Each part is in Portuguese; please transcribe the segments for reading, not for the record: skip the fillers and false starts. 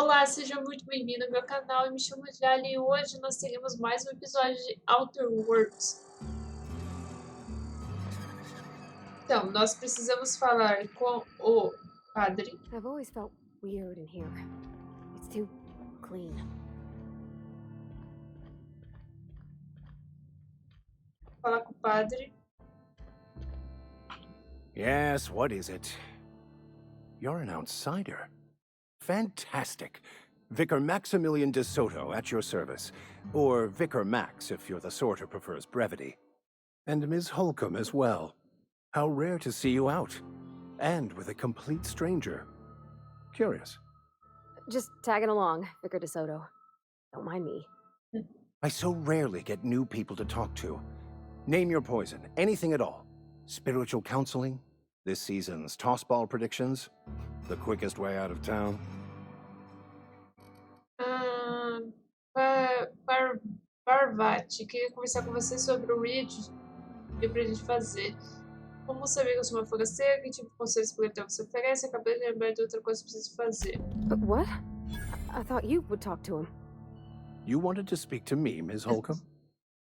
Olá, seja muito bem-vindo ao meu canal. Eu me chamo Jali e hoje nós teremos mais um episódio de Outer Worlds. Então, nós precisamos falar com o padre. I've always felt weird in here. It's too clean. Falar com o padre. Yes, what is it? You're an outsider. Fantastic. Vicar Maximilian de Soto at your service. Or Vicar Max if you're the sort who prefers brevity. And Ms. Holcomb as well. How rare to see you out. And with a complete stranger. Curious. Just tagging along, Vicar DeSoto. Don't mind me. I so rarely get new people to talk to. Name your poison, anything at all. Spiritual counseling? This season's tossball predictions? The quickest way out of town? Parvati, queria conversar com você sobre o vídeo pra gente fazer. Como saber que eu sou uma forasteira? Que tipo de conselhos políticos você oferece? Acabei de lembrar de outra coisa que preciso fazer. But what? I thought you would talk to him. You wanted to speak to me, Ms. Holcomb?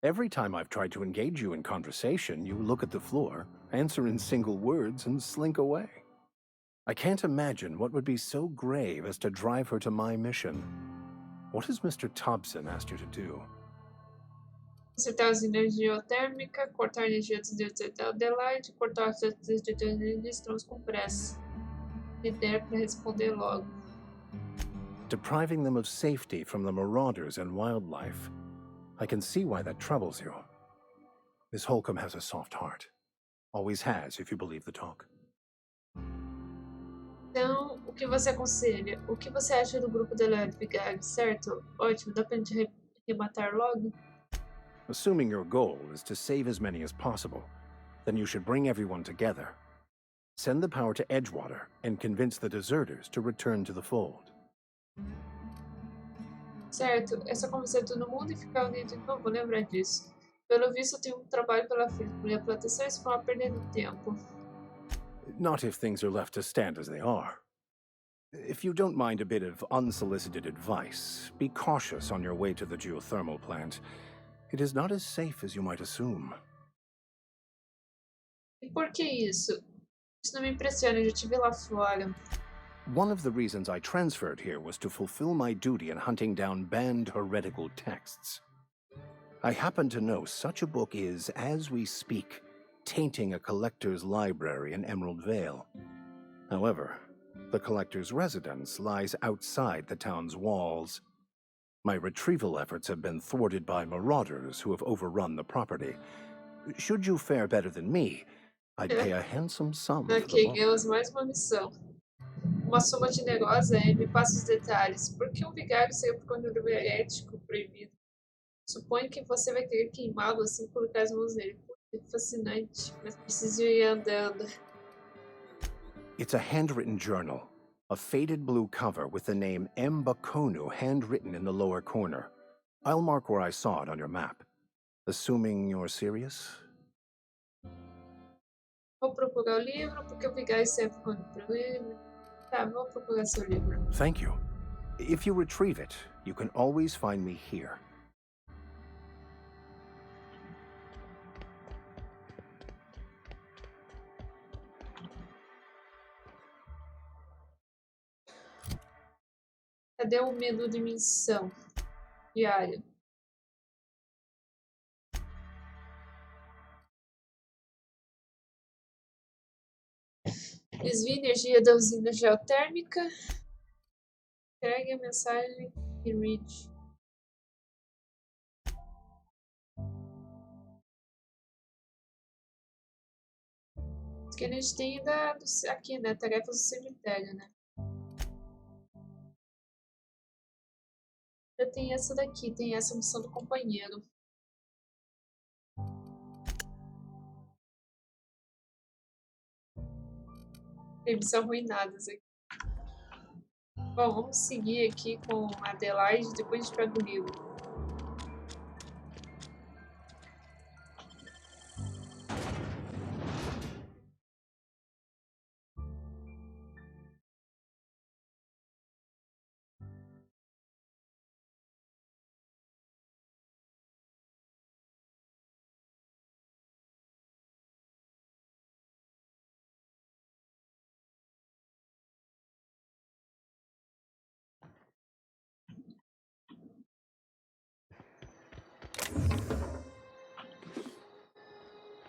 Every time I've tried to engage you in conversation, you look at the floor, answer in single words, and slink away. I can't imagine what would be so grave as to drive her to my mission. What has Mr. Thompson asked you to do? Consertar a usina geotérmica, cortar a energia dos deuses de Adelaide, cortar os deuses de energia, estamos com pressa. Me der para responder logo. Depriving them of safety from the marauders and wildlife. I can see why that troubles you. Miss Holcomb has a soft heart. Always has, if you believe the talk. Então, o que você aconselha? O que você acha do grupo da obrigada, certo? Ótimo, dá pra gente rematar logo? Assuming your goal is to save as many as possible, then you should bring everyone together. Send the power to Edgewater and convince the deserters to return to the fold. Certo, é só convencer todo mundo e ficar unido de novo, vou lembrar disso. Pelo visto, eu tenho trabalho pela frente. Minha plantação e ficar perdendo tempo. Not if things are left to stand as they are. If you don't mind a bit of unsolicited advice, be cautious on your way to the geothermal plant. It is not as safe as you might assume. E por que isso? Isso não me impressiona, eu já estive lá fora. One of the reasons I transferred here was to fulfill my duty in hunting down banned heretical texts. I happen to know such a book is, as we speak, tainting a collector's library in Emerald Vale. However, the collector's residence lies outside the town's walls. My retrieval efforts have been thwarted by marauders who have overrun the property. Should you fare better than me, I'd pay a handsome sum for the Ok, book. ganhamos mais uma missão. Uma soma generosa me passa os detalhes. Por que um vigário saiu por conta do herético proibido? Suponho que você vai querer queimá-lo assim que colocar as mãos nele. Que fascinante, mas preciso ir andando. It's a handwritten journal, a faded blue cover with the name M. Bakonu handwritten in the lower corner. I'll mark where I saw it on your map. Assuming you're serious? Vou procurar o livro, porque o vigário sempre quando problema. Tá, vou procurar seu livro. Thank you. If you retrieve it, you can always find me here. Cadê o menu de missão diária? Desvie energia da usina geotérmica. Entregue a mensagem e read. Isso que a gente tem aqui, né? Tarefas do cemitério, né? Já tem essa daqui, tem essa missão do companheiro. Tem missão arruinadas aqui. Bom, vamos seguir aqui com a Adelaide, depois a gente pega o livro.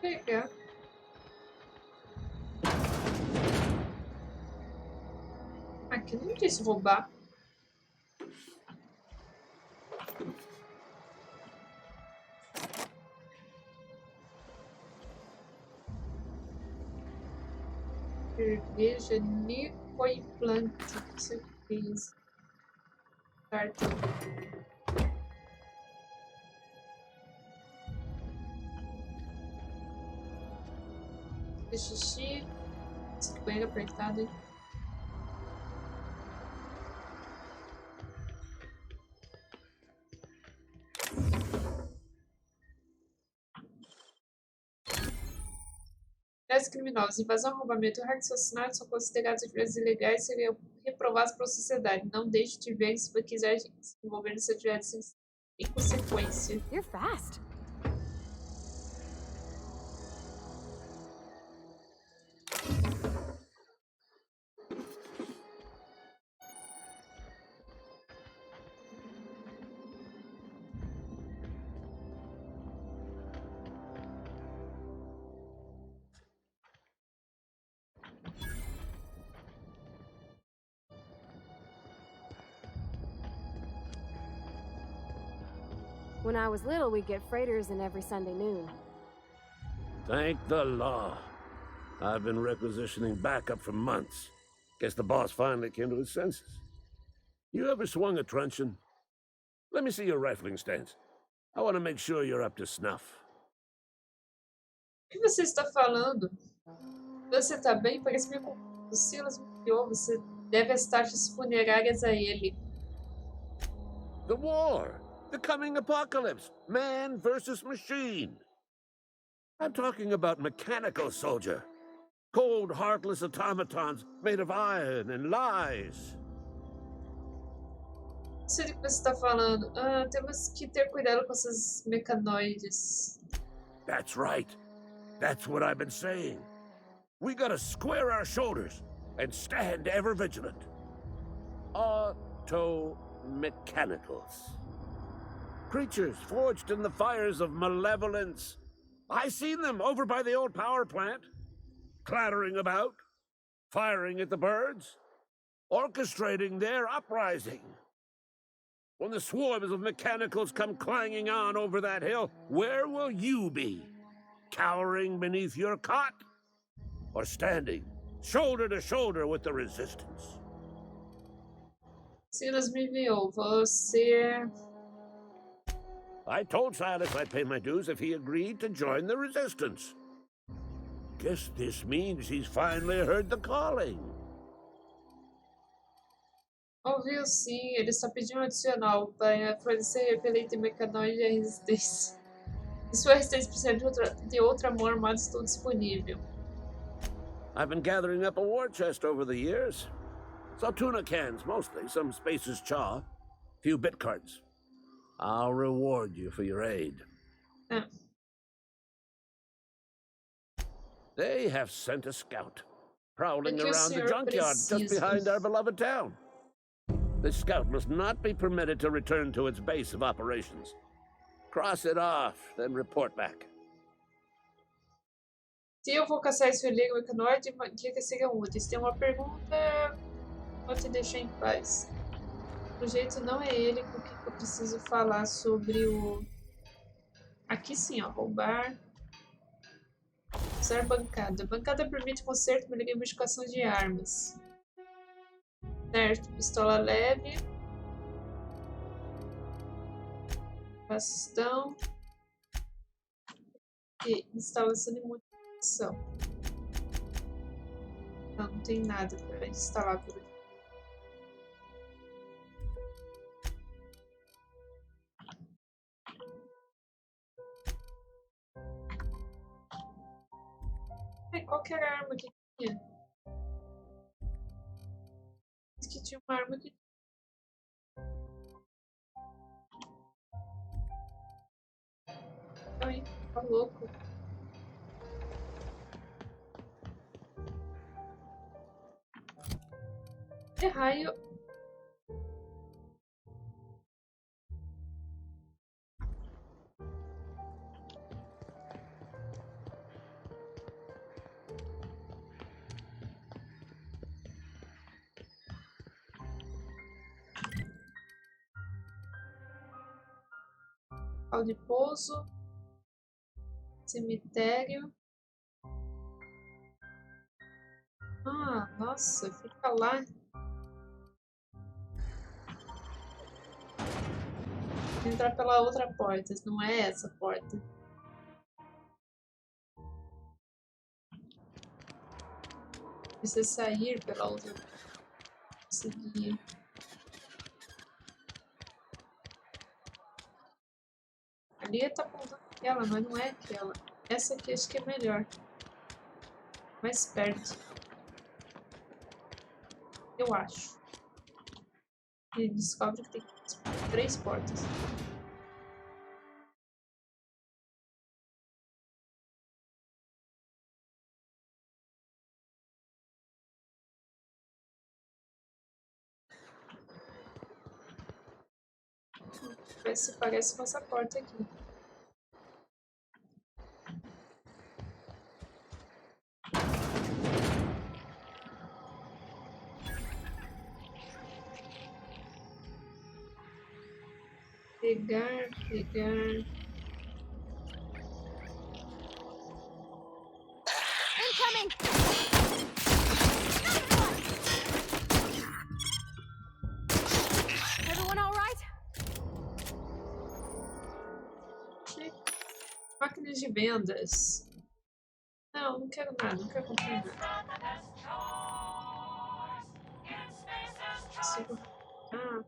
Pegar. Aqui não disse roubar. Cerveja, Nico e planta. O que você fez? Carta. Xixi. Esse banheiro apertado, hein? Criminosos, invasão, arrombamento, assassinato são considerados atividades ilegais e seriam reprovados pela sociedade. Não deixe de ver se você quiser se envolver nessa atividade sem consequência. You're fast. When I was little, we'd get freighters in every Sunday noon. Thank the law. I've been requisitioning backup for months. Guess the boss finally came to his senses. You ever swung a truncheon? Let me see your rifling stance. I want to make sure you're up to snuff. O que você está falando? Você está bem? Parece meio confuso. Silas me enviou. Você deve as taxas funerárias a ele. The war! The coming apocalypse! Man versus machine! I'm talking about mechanical soldier. Cold, heartless automatons made of iron and lies. Não sei do que você está falando. Temos que ter cuidado com esses mecanoides. That's right. That's what I've been saying. We gotta square our shoulders and stand ever vigilant. Auto-mechanicals. Creatures forged in the fires of malevolence. I seen them over by the old power plant, clattering about, firing at the birds, orchestrating their uprising. When the swarms of mechanicals come clanging on over that hill, where will you be? Cowering beneath your cot? Or standing, shoulder to shoulder with the resistance? Silas me enviou. Você... I told Silas I'd pay my dues if he agreed to join the resistance. Guess this means he's finally heard the calling. Ouviu sim, ele está pedindo um adicional para fornecer repelente mecanoide e resistência. E sua resistência precisa de outro amor armado estão disponível. I've been gathering up a war chest over the years. Saw tuna cans mostly, some Spacer's chaw, few bit cards. I'll reward you for your aid. Ah. They have sent a scout, prowling Que o around the senhor junkyard just precisa? behind our beloved town. This scout must not be permitted to return to its base of operations. Cross it off, then report back. Se eu vou caçar esse religo mecanoide, diga seria útil. Se tem uma pergunta, vou te deixar em paz. O jeito não é ele com que eu preciso falar sobre o... Aqui sim, ó, roubar. Usar bancada. Bancada permite conserto, melhoria e modificação de armas. Certo, pistola leve. Bastão. E instalação de munição. Não tem nada para instalar por aqui. Qual que era a arma que tinha? Diz que tinha uma arma que... Ai, tá louco. Que raio... Local de pouso. Cemitério. Ah, nossa, fica lá. Entrar pela outra porta, não é essa porta. Precisa sair pela outra porta. Conseguir. Ali tá apontando aquela, mas não é aquela. Essa aqui acho que é melhor. Mais perto. Eu acho. E descobre que tem 3 portas. Se parece com essa porta aqui. Pegar. Incoming! Everyone all right? Máquinas de vendas. Não quero nada, não quero comprar nada. Ah.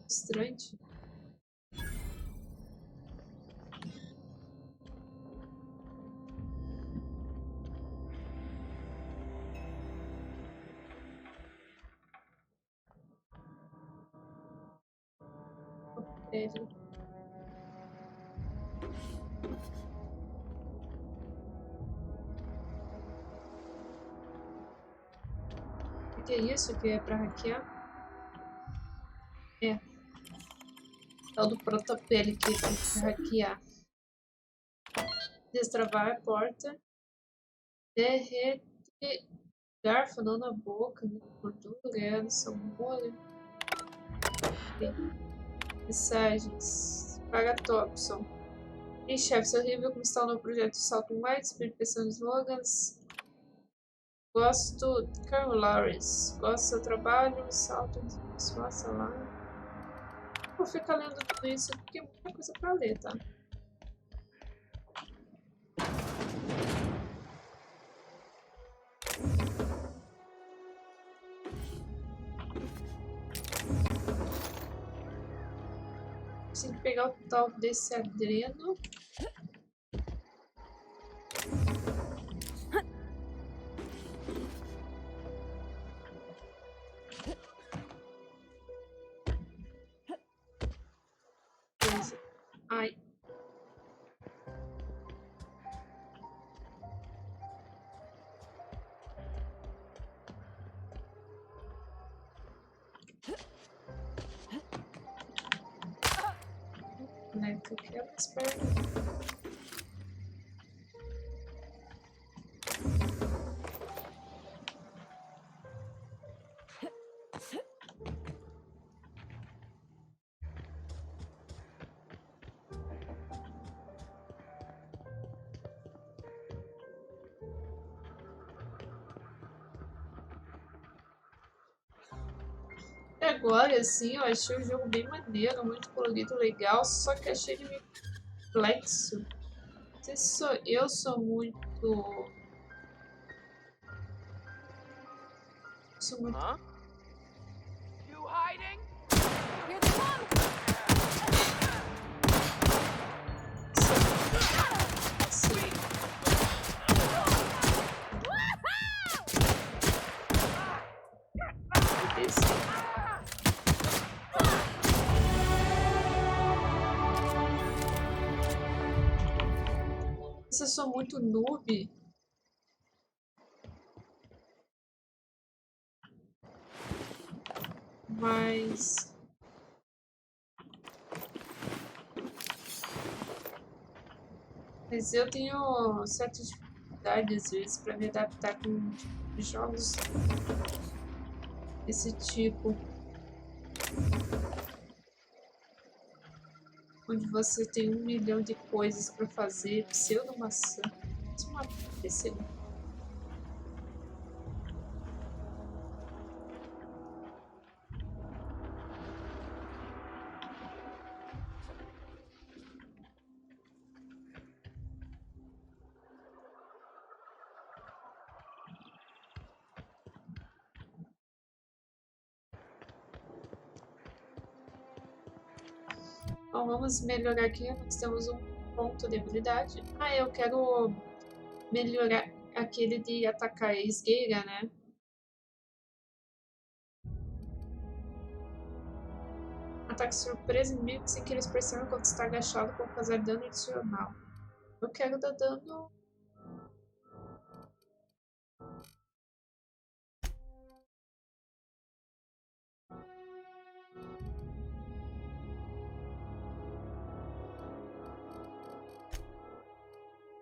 Estranho. Ele. O que é isso que é pra hackear? É. Tal do protopele que é pra hackear. Destravar a porta. Derrete garfo não na boca, gordura, são molho. Mensagens. Paga Thompson. Ei, chefe, seu horrível como está no projeto Salto White, Spirit pensando em slogans. Gosto. Carl Lawrence. Gosto do seu trabalho. Salto. Faça lá. Vou ficar lendo tudo isso porque é muita coisa pra ler, tá? Tem que pegar o tal desse adreno. Ai. Né, que quebra as pernas. Agora, assim, eu achei o jogo bem maneiro, muito colorido, legal, só que achei ele meio complexo. Não sei se eu sou muito... Huh? You hiding? Here they come! Sim. Se eu sou muito noob, mas eu tenho certa dificuldade às vezes para me adaptar com jogos desse tipo. onde você tem 1 milhão de coisas para fazer, pseudo-maçã. Isso é uma pêssego. Bom, vamos melhorar aqui. Nós temos um ponto de habilidade. Ah, eu quero melhorar aquele de atacar a esgueira, né? Ataque surpresa inimigo sem que eles percebam quando está agachado para causar dano adicional. Eu quero dar dano.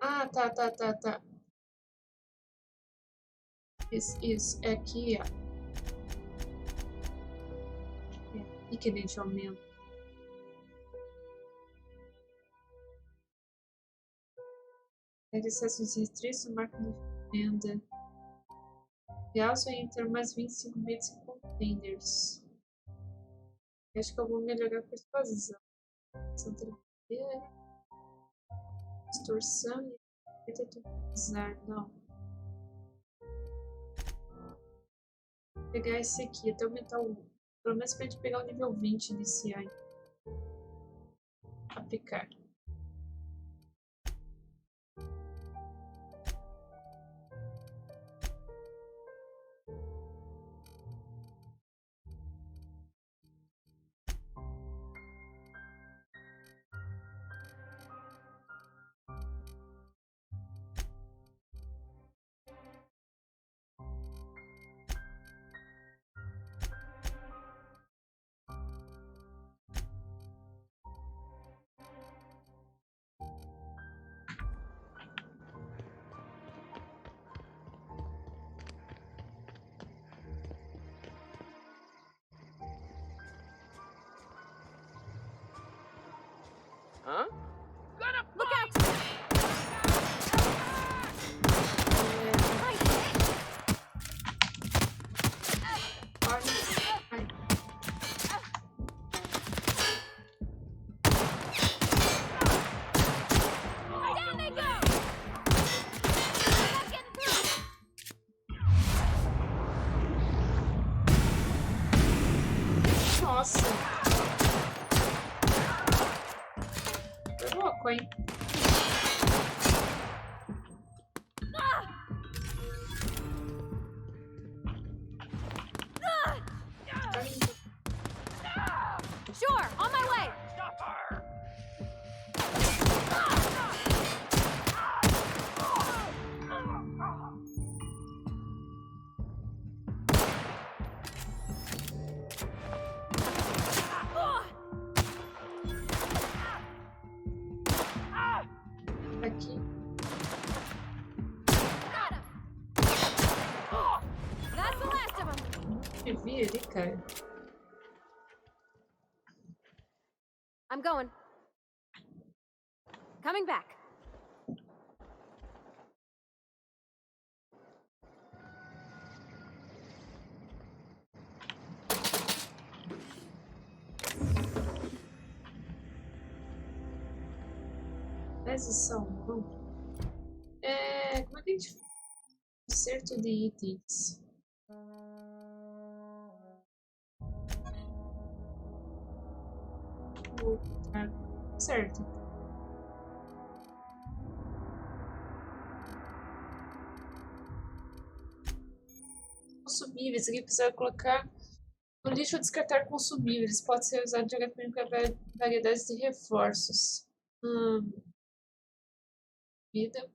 Ah, tá. Isso. É aqui, ó. E que nem de aumento. Pede acessos restritos, máquina de venda. Realço e enter mais 25 bits em containers. Acho que eu vou melhorar a persuasão. Distorção e tentalizar. Não. Vou pegar esse aqui até aumentar o. Pelo menos pra gente pegar o nível 20 desse aí. Aplicar. Huh? Gonna Look out! Ai. Down they go! Not getting through! Nossa. Foi louco, hein? Tá indo. Sure, on my way! stop her! Aqui. Got him! That's the last of them! Eu vi ali, cara. I'm going. Coming back. Aquisição. Como é que a gente faz? Conserto de itens. Certo. Consumíveis. Aqui precisa colocar no lixo ou descartar consumíveis. Pode ser usado diretamente com variedades de reforços. Vida.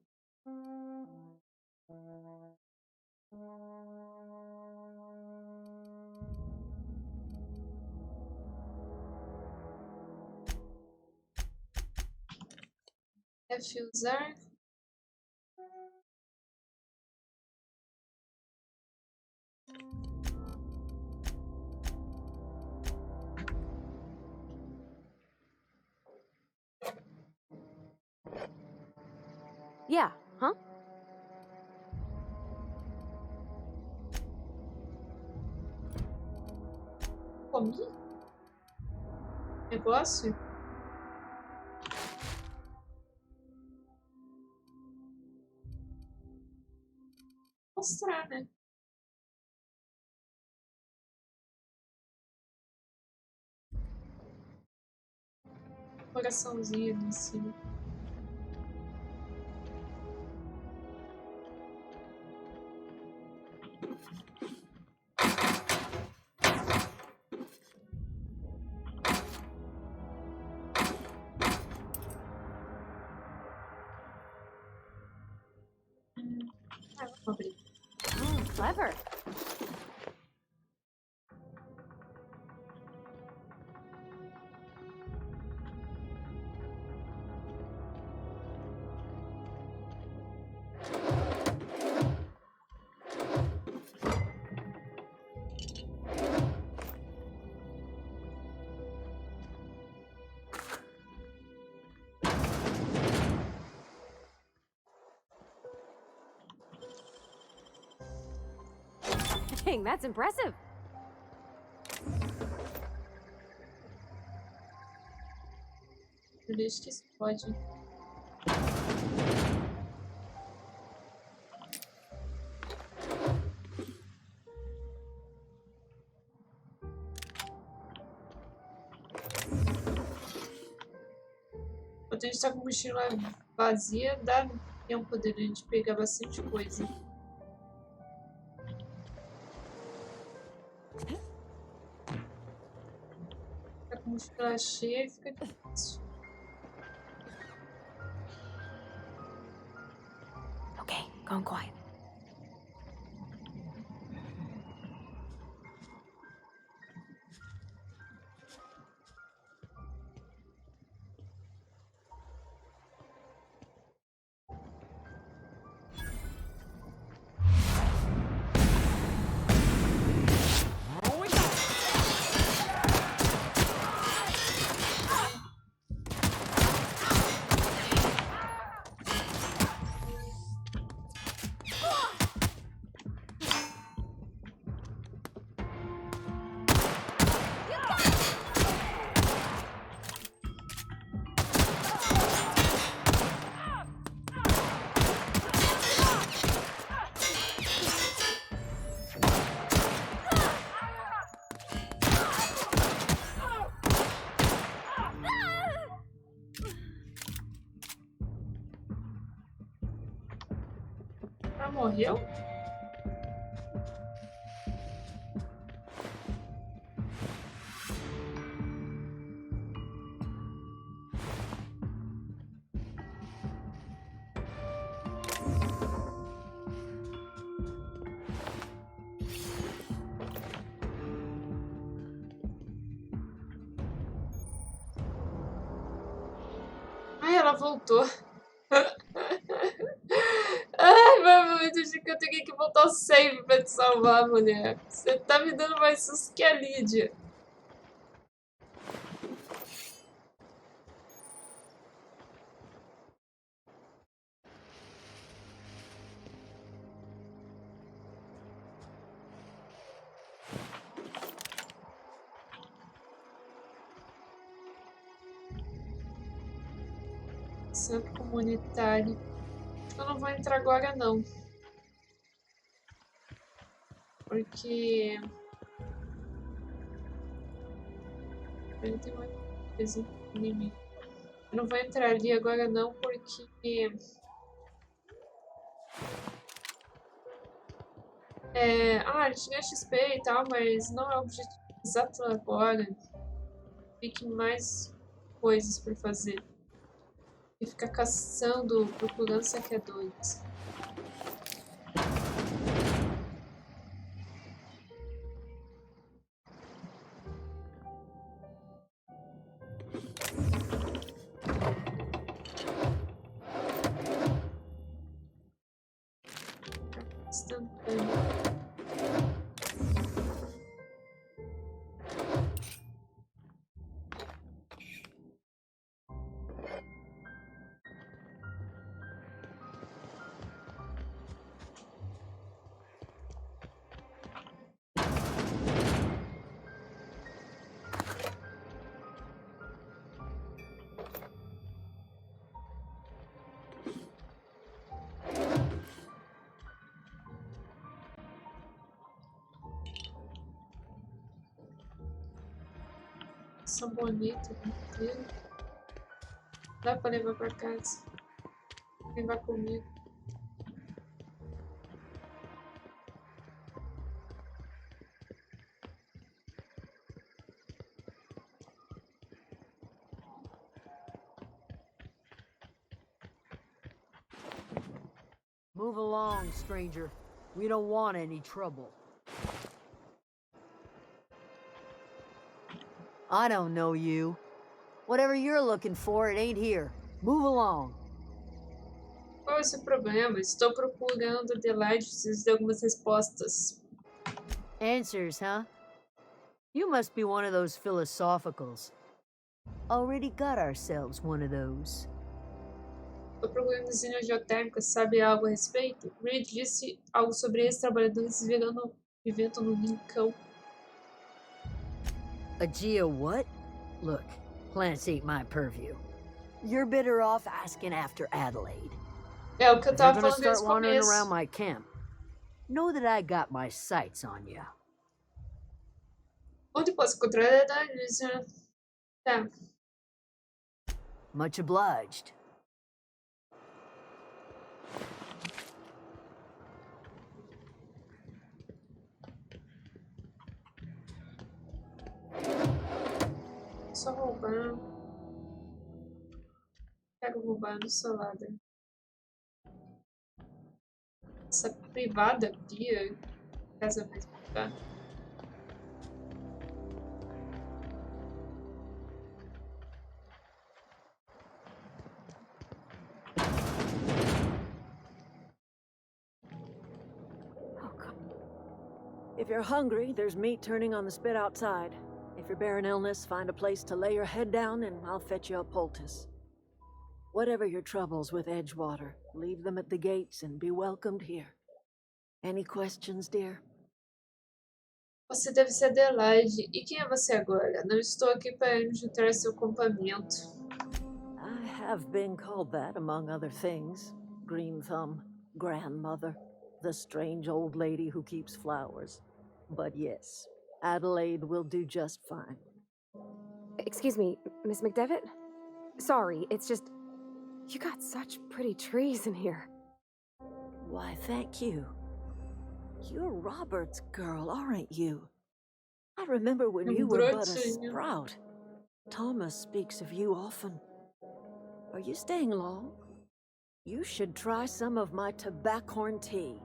Usar. Yeah, huh? Comi? Negócio? Mostrar, né? Coraçãozinho ali em cima. Vamos abrir. Oh, clever. Dang, that's impressive. Eu deixo que isso pode. Quando a gente tá com a mochila vazia, dá tempo de a gente pegar bastante coisa. Tá com a mochila cheia e fica difícil. Okay, going quiet. Ah, morreu? Ai, ela voltou. Ai, vai dizer que eu tenho que voltar ao save pra te salvar, mulher. Você tá me dando mais susto que a Lídia. Centro comunitário. Eu não vou entrar agora, não. Porque... ele tem uma coisa em mim. Eu não vou entrar ali agora, não, porque... a gente ganha XP e tal, mas não é o objetivo exato agora. Fique mais coisas pra fazer. E ficar caçando, procurando saqueadores. Instantâneo. São bonitas, inteiro. Dá pra levar pra casa. Levar comigo. Move along, stranger. We don't want any trouble. I don't know you. Whatever you're looking for, it ain't here. Move along. Qual é o seu problema? Estou procurando Adelaide, preciso de algumas respostas. Answers, huh? You must be one of those philosophicals. Already got ourselves one of those. Estou procurando usina geotérmica, sabe algo a respeito? Reed disse algo sobre esses trabalhadores vivendo no rincão. A geo what? Look, plants ain't my purview. You're better off asking after Adelaide. É o que eu If you're tava gonna falando desde start o wandering começo. around my camp, know that I got my sights on you. Onde posso encontrar a Adelaide? Tá. Much obliged. Só roubar. Quero roubar no salada. Essa privada pia. Casa mais privada. Oh, come. If you're hungry, there's meat turning on the spit outside. If you're bearing illness, find a place to lay your head down and I'll fetch you a poultice. Whatever your troubles with Edgewater, leave them at the gates and be welcomed here. Any questions, dear? Você deve ser Adelaide. E quem é você agora? Não estou aqui para me juntar ao seu acampamento. I have been called that, among other things. Green Thumb, grandmother, the strange old lady who keeps flowers. But yes, Adelaide will do just fine. Excuse me, Miss McDevitt? Sorry, it's just... You got such pretty trees in here. Why, thank you. You're Robert's girl, aren't you? I remember when you were but a Brotinho. sprout. Thomas speaks of you often. Are you staying long? You should try some of my tobaccorn tea.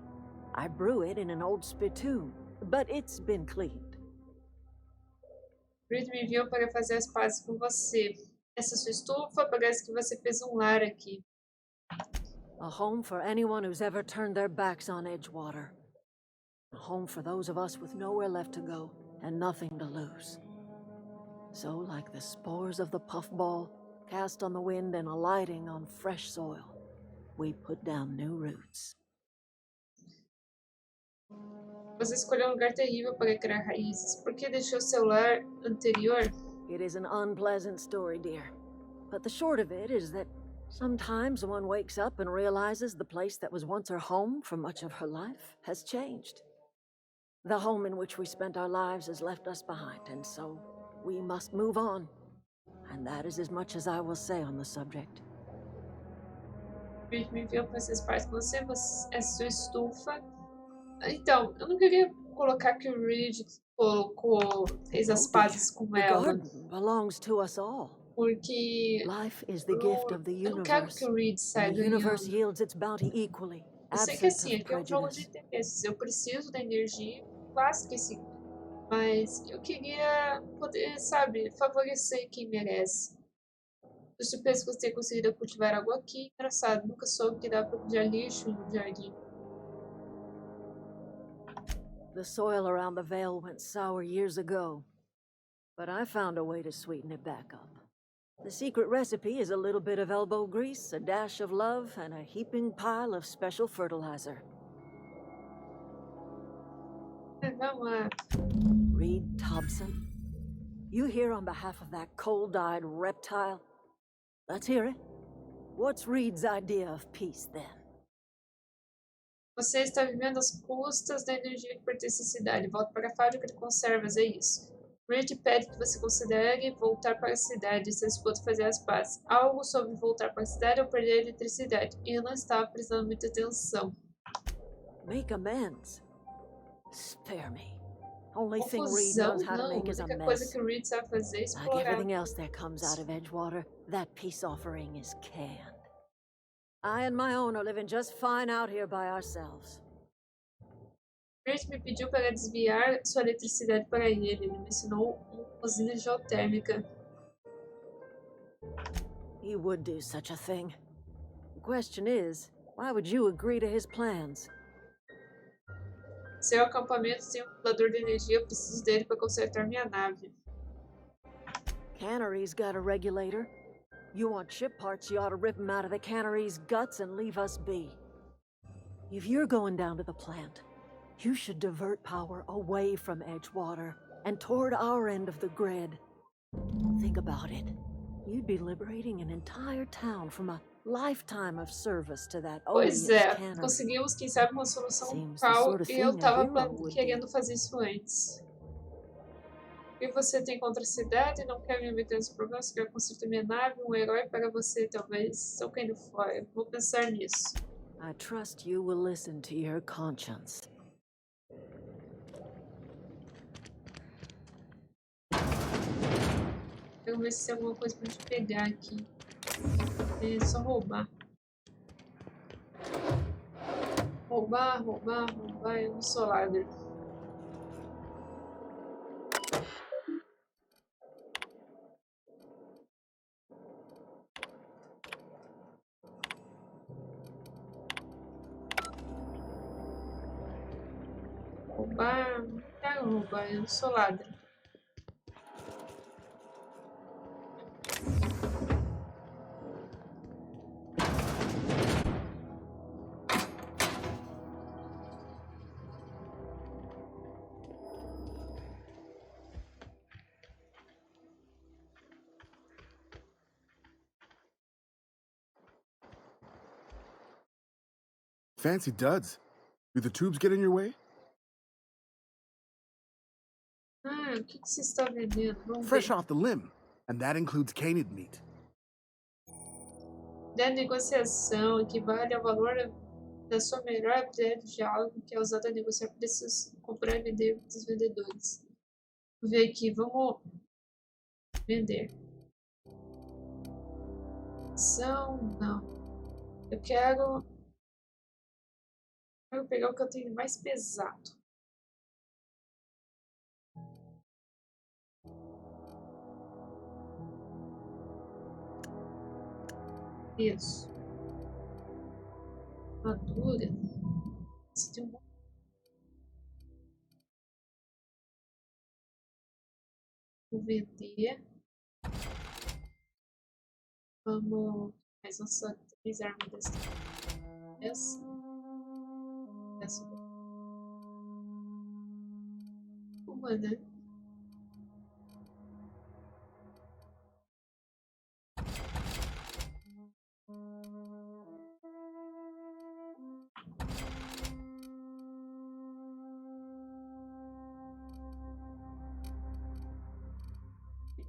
I brew it in an old spittoon, but it's been cleaned. Reed me enviou para fazer as pazes com você. Essa sua estufa, parece que você fez lar aqui. A home for anyone who's ever turned their backs on Edgewater. A home for those of us with nowhere left to go and nothing to lose. So, like the spores of the puffball, cast on the wind and alighting on fresh soil, we put down new roots. Você escolheu lugar terrível para criar raízes. Por que deixou seu lar anterior? It is an unpleasant story, dear. But the short of it is that sometimes one wakes up and realizes the place that was once her home for much of her life has changed. The home in which we spent our lives has left us behind, and so we must move on. And that is as much as I will say on the subject. Reed me enviou para essas partes com você, essa sua estufa. Então, eu não queria colocar que o Reed fez as pazes com The ela. garden belongs to us all. Porque Life is the gift of the eu não quero universe. que o Reed saia And the universe ganhando. yields its bounty equally, Eu sei que absent assim, of aqui é um jogo de prejudice. interesses. Eu preciso da energia, basta que esse. Mas eu queria poder, sabe, favorecer quem merece. Eu surpreso que você tenha conseguido cultivar algo aqui. Engraçado, nunca soube que dá pra cultivar lixo no jardim. The soil around the Vale went sour years ago, but I found a way to sweeten it back up. The secret recipe is a little bit of elbow grease, a dash of love, and a heaping pile of special fertilizer. Vamos lá. Reed Thompson, you here on behalf of that cold-eyed reptile? Let's hear it. What's Reed's idea of peace, then? Você está vivendo às custas da energia que pertence à cidade. Volta para a fábrica de conservas, é isso. Reed pede que você considere voltar para a cidade, seu esposo fazer as pazes. Algo sobre voltar para a cidade ou perder a eletricidade. E eu não estava prestando muita atenção. Make amends. Spare me. Only thing Reed Confusão, knows how to não. A make is a única coisa mess. que o Reed sabe fazer é Like explorar. everything else that comes out of Edgewater, that peace offering is canned. I and my owner are living just fine out here by ourselves. Reed me pediu para desviar sua eletricidade para ele. Ele me ensinou uma usina geotérmica. He would do such a thing. The question is, why would you agree to his plans? Seu acampamento tem um acumulador de energia, eu preciso dele para consertar minha nave. Cannery's got a regulator. You want ship parts, you ought to rip them out of the cannery's guts and leave us be. If you're going down to the plant, you should divert power away from Edgewater and toward our end of the grid. Think about it. You'd be liberating an entire town from a lifetime of service to that Pois odious é, cannery. conseguimos, quem sabe, uma solução Seems the local sort of e eu thing a tava hero would querendo do. fazer isso antes. O que você tem contra a cidade? Não quero me meter nesse problema, você quer consertar minha nave, um herói para você, talvez. Estou caindo fora, vou pensar nisso. I trust you will listen to your conscience. Quero ver se tem alguma coisa pra gente pegar aqui. É só roubar. Roubar, eu não sou ladro. Roubar, não quero roubar, eu não sou ladro. Fancy duds. Do the tubes get in your way? Ah, o que você está vendendo? Vamos Fresh ver. off the limb, and that includes canid meat. Da negociação equivale ao valor da sua melhor habilidade de diálogo que é usada a negociar preços, comprar e vender dos vendedores. Vou ver aqui, vamos vender. Ação, não. Eu quero pegar o que eu tenho mais pesado. Isso. Madura. Você tem um... Vou vender. Vamos... Mais nossa 3 armas dessa. Essa. Uma, né?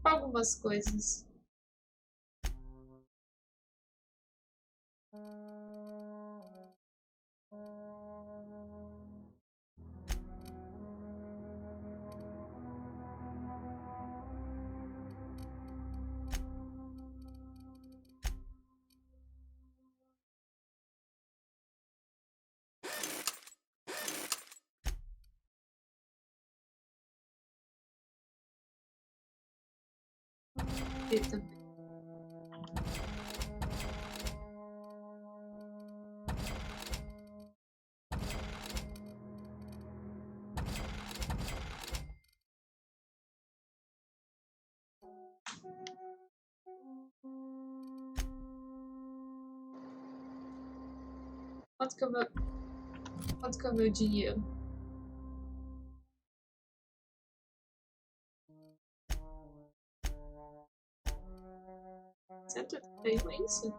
Algumas coisas. E também. Quanto que é o meu dinheiro? Cento é isso?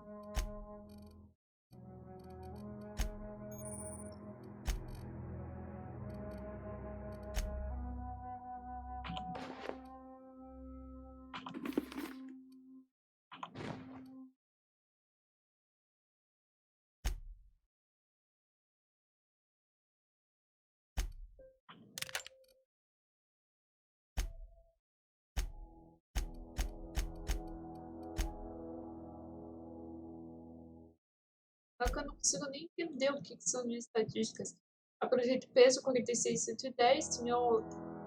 que eu não consigo nem entender o que são de estatísticas. A projeto peso 46, 110, tinha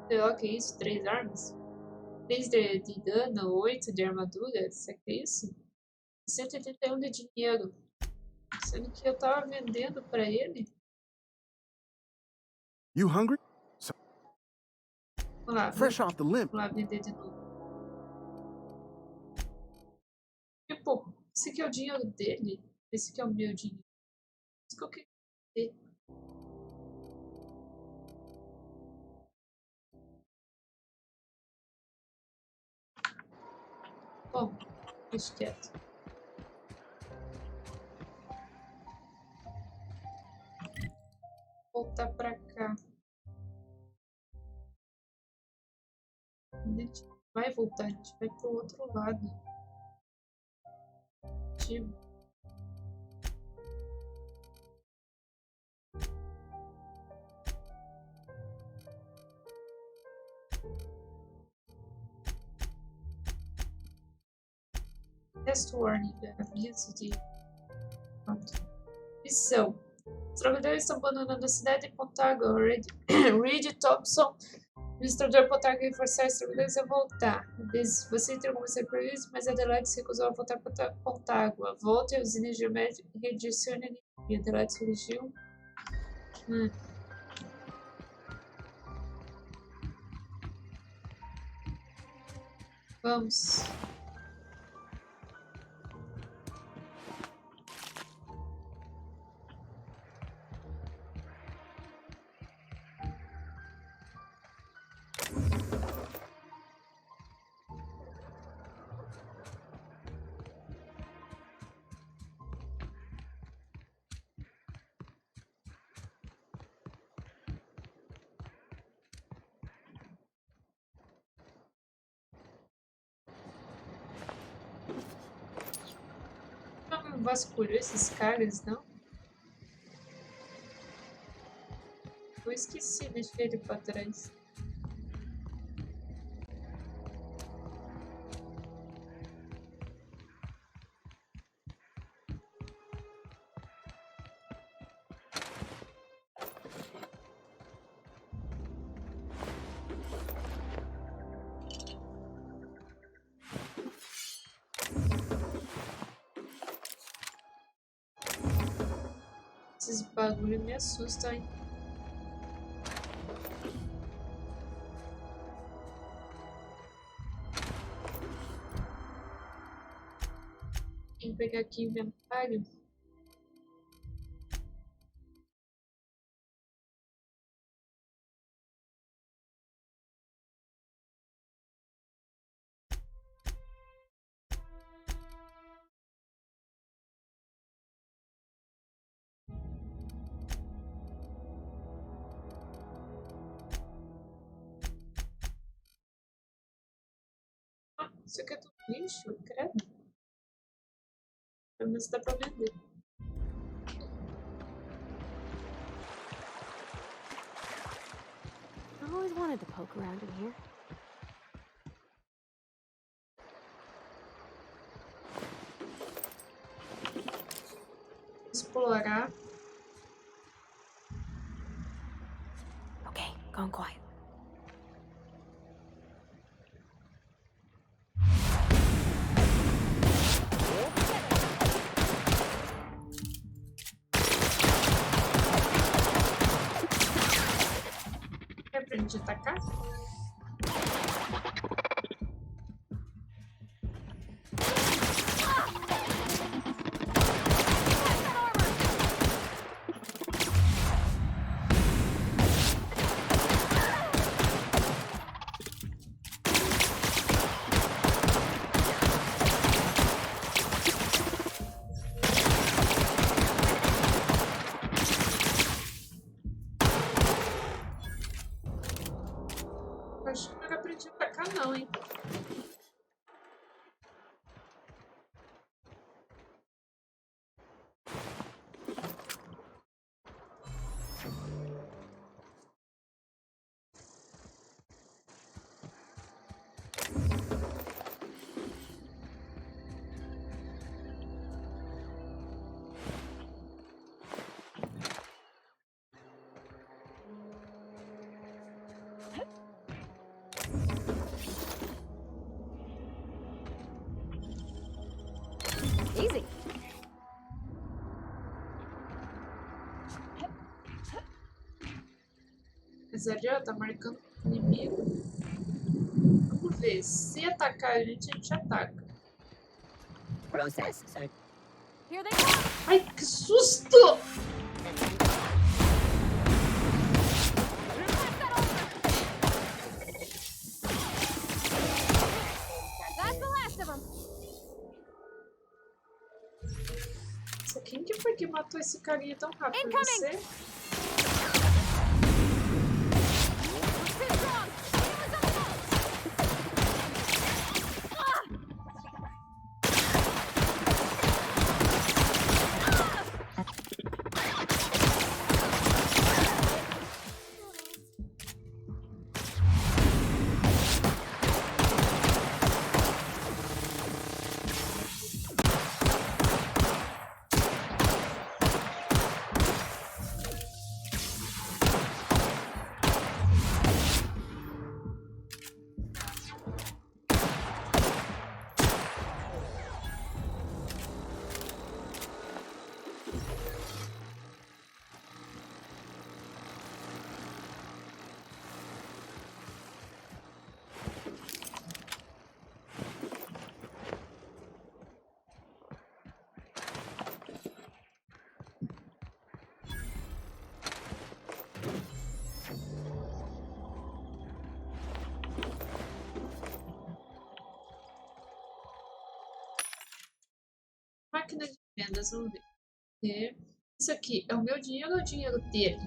sei lá o que é isso, 3 armas. 3 de dano, 8 de armadura, será que é isso? 181 de dinheiro. Sendo que eu tava vendendo pra ele. You hungry? Vamos lá, Fresh off the limb. vamos lá vender de novo. Tipo, esse aqui é o dinheiro dele? Esse aqui é o meu dinheiro. Isso que eu queria ter. Bom, deixa quieto. Voltar pra cá. A gente vai voltar, a gente vai pro outro lado. Tipo. Test warning, aviso de. Pronto. Missão. Os trabalhadores estão abandonando a cidade de Pontago. Reed Thompson, administrador Pontago, reforçar os trabalhadores a voltar. Você tem alguma surpresa, mas Adelaide se recusou a voltar para Pontago. Volte à usina geométrica e redirecione a energia. Adelaide surgiu. Vamos. Não vasculhou esses caras, não? Eu esqueci, deixei ele pra trás. Esses bagulho me assustam, hein? Tem que pegar aqui inventário. Isso aqui é tudo lixo, credo. Pelo menos dá pra vender. I always wanted to poke around in here. Explorar. Okay, gone quiet. É pra gente atacar? Easy. Mas ali, ó, tá marcando inimigo. Vamos ver. Se atacar a gente ataca. Process. Here they come. Ai, que susto! That's the last of them. Quem que foi que matou esse carinha tão rápido? Incoming! Você? Too strong. It was almost. Máquina de vendas, vamos ver. Isso aqui é o meu dinheiro ou o dinheiro dele?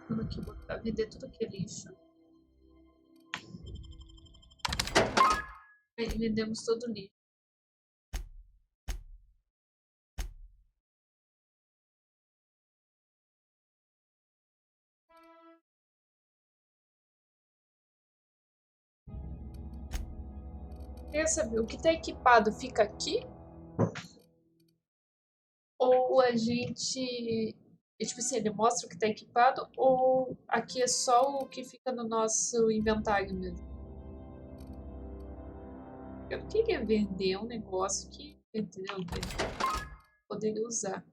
Vamos aqui botar, vender tudo que é lixo. Aí vendemos todo o lixo. Quer saber, o que está equipado fica aqui? Ou a gente... Tipo assim, ele mostra o que está equipado, ou aqui é só o que fica no nosso inventário mesmo? Eu não queria vender um negócio que, entendeu? Poderia usar.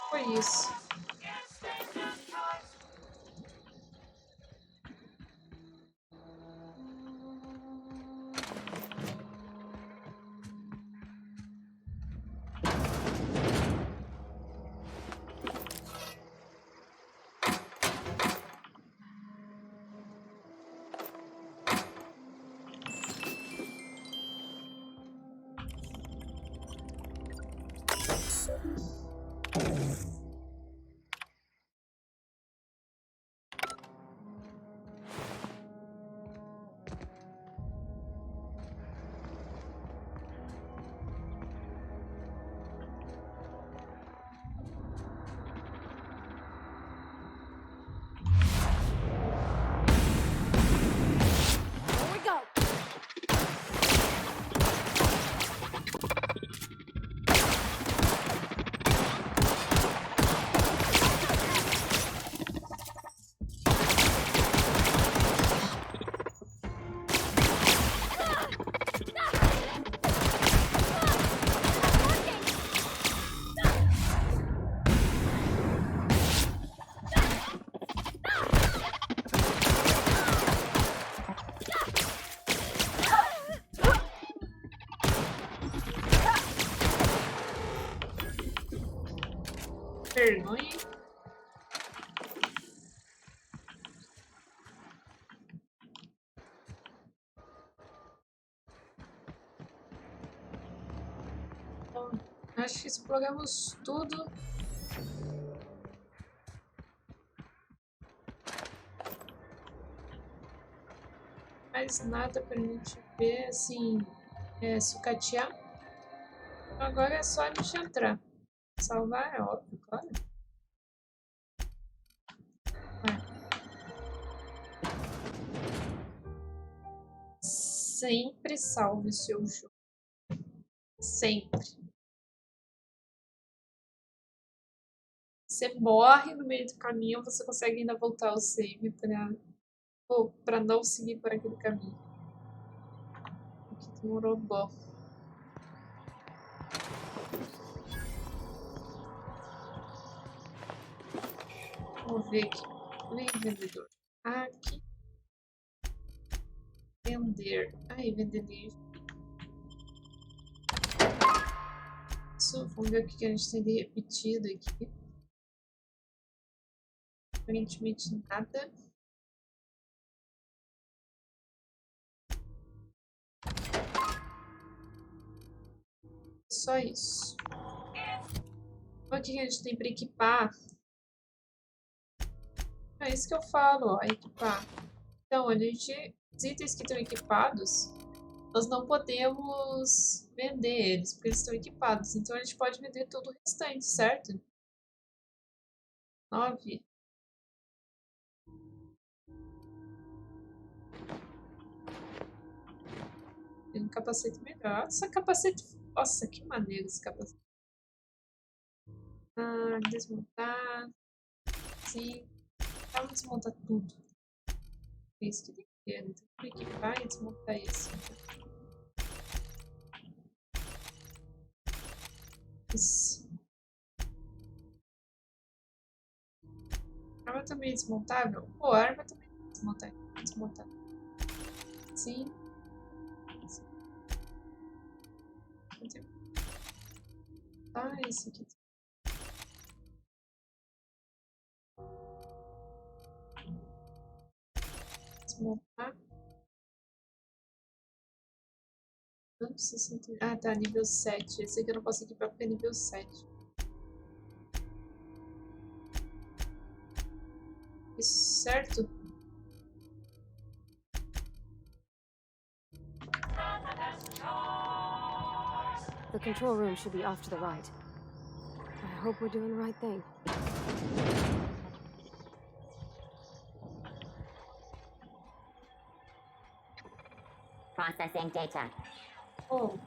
Foi isso. Here we go. Vergonha. Então, acho que exploramos tudo. Mais nada pra gente ver, assim, sucatear. Agora é só a gente entrar. Salvar é óbvio, claro. Sempre salve o seu jogo. Sempre. Você morre no meio do caminho, você consegue ainda voltar ao save pra não seguir por aquele caminho. Aqui tem um robô. Vamos ver aqui. Vem, vendedor. Aqui. Vender. Aí, vender livro. Isso, vamos ver o que a gente tem de repetido aqui. Aparentemente nada. Só isso. Olha o que a gente tem para equipar. É isso que eu falo, ó, equipar. Então, os itens que estão equipados, nós não podemos vender eles, porque eles estão equipados. Então, a gente pode vender todo o restante, certo? 9. Tem um capacete melhor. Essa capacete... Nossa, que maneiro esse capacete. Ah, desmontar. Sim. Vamos desmontar tudo. É isso que tem que ter. Então, equipar e desmontar isso. Isso. Arma também é desmontável? Pô, a arma também é desmontável. Desmontável. Sim. Ah, esse aqui. Desmontar. Ah, tá, nível 7. Esse aqui eu não posso equipar porque é nível 7. Isso, certo? The control room should be off to the right. I hope we're doing the right thing. Processing data. Oh.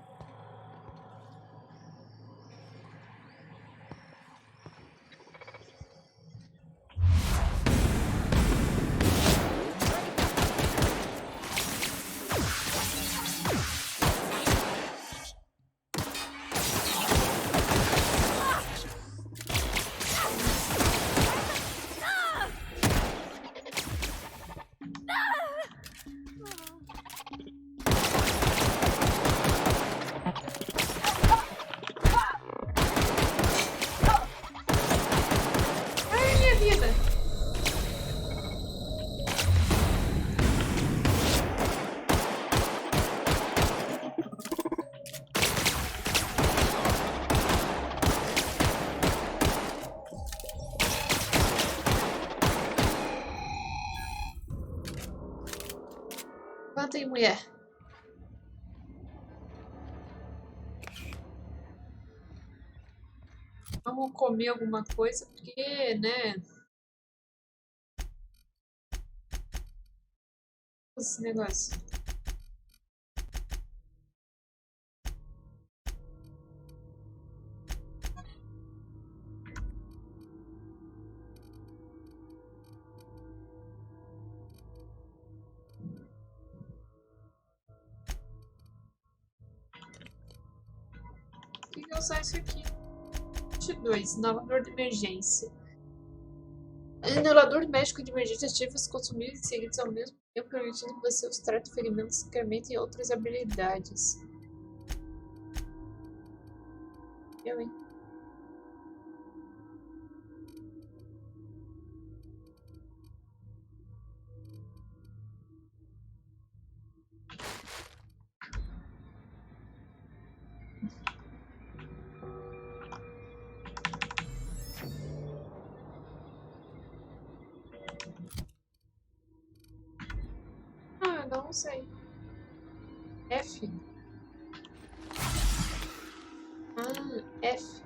Levanta aí, mulher. Vamos comer alguma coisa, porque, né? Esse negócio. O que eu usar isso aqui? 22. Inalador de emergência. Inalador médico de emergência ativa os consumíveis seguidos ao mesmo tempo, permitindo que você os trate ferimentos, incremente e outras habilidades. Eu, hein? Ah, não sei. F. Ah, F.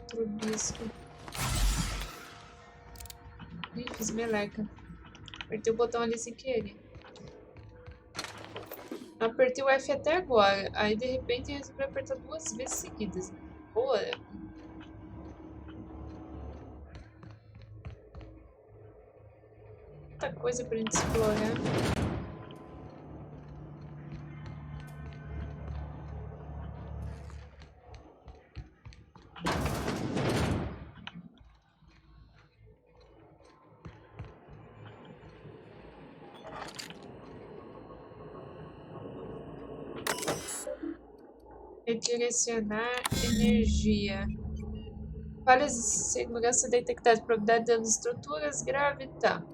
Outro bisco. Ih, fiz meleca. Apertei o botão ali sem querer. Apertei o F até agora. Aí de repente eu resolvi apertar 2 vezes seguidas. Boa. Muita coisa pra gente explorar. Redirecionar energia. Falhas de segurança detectadas. Probabilidade de danos de estruturas grave. Tá.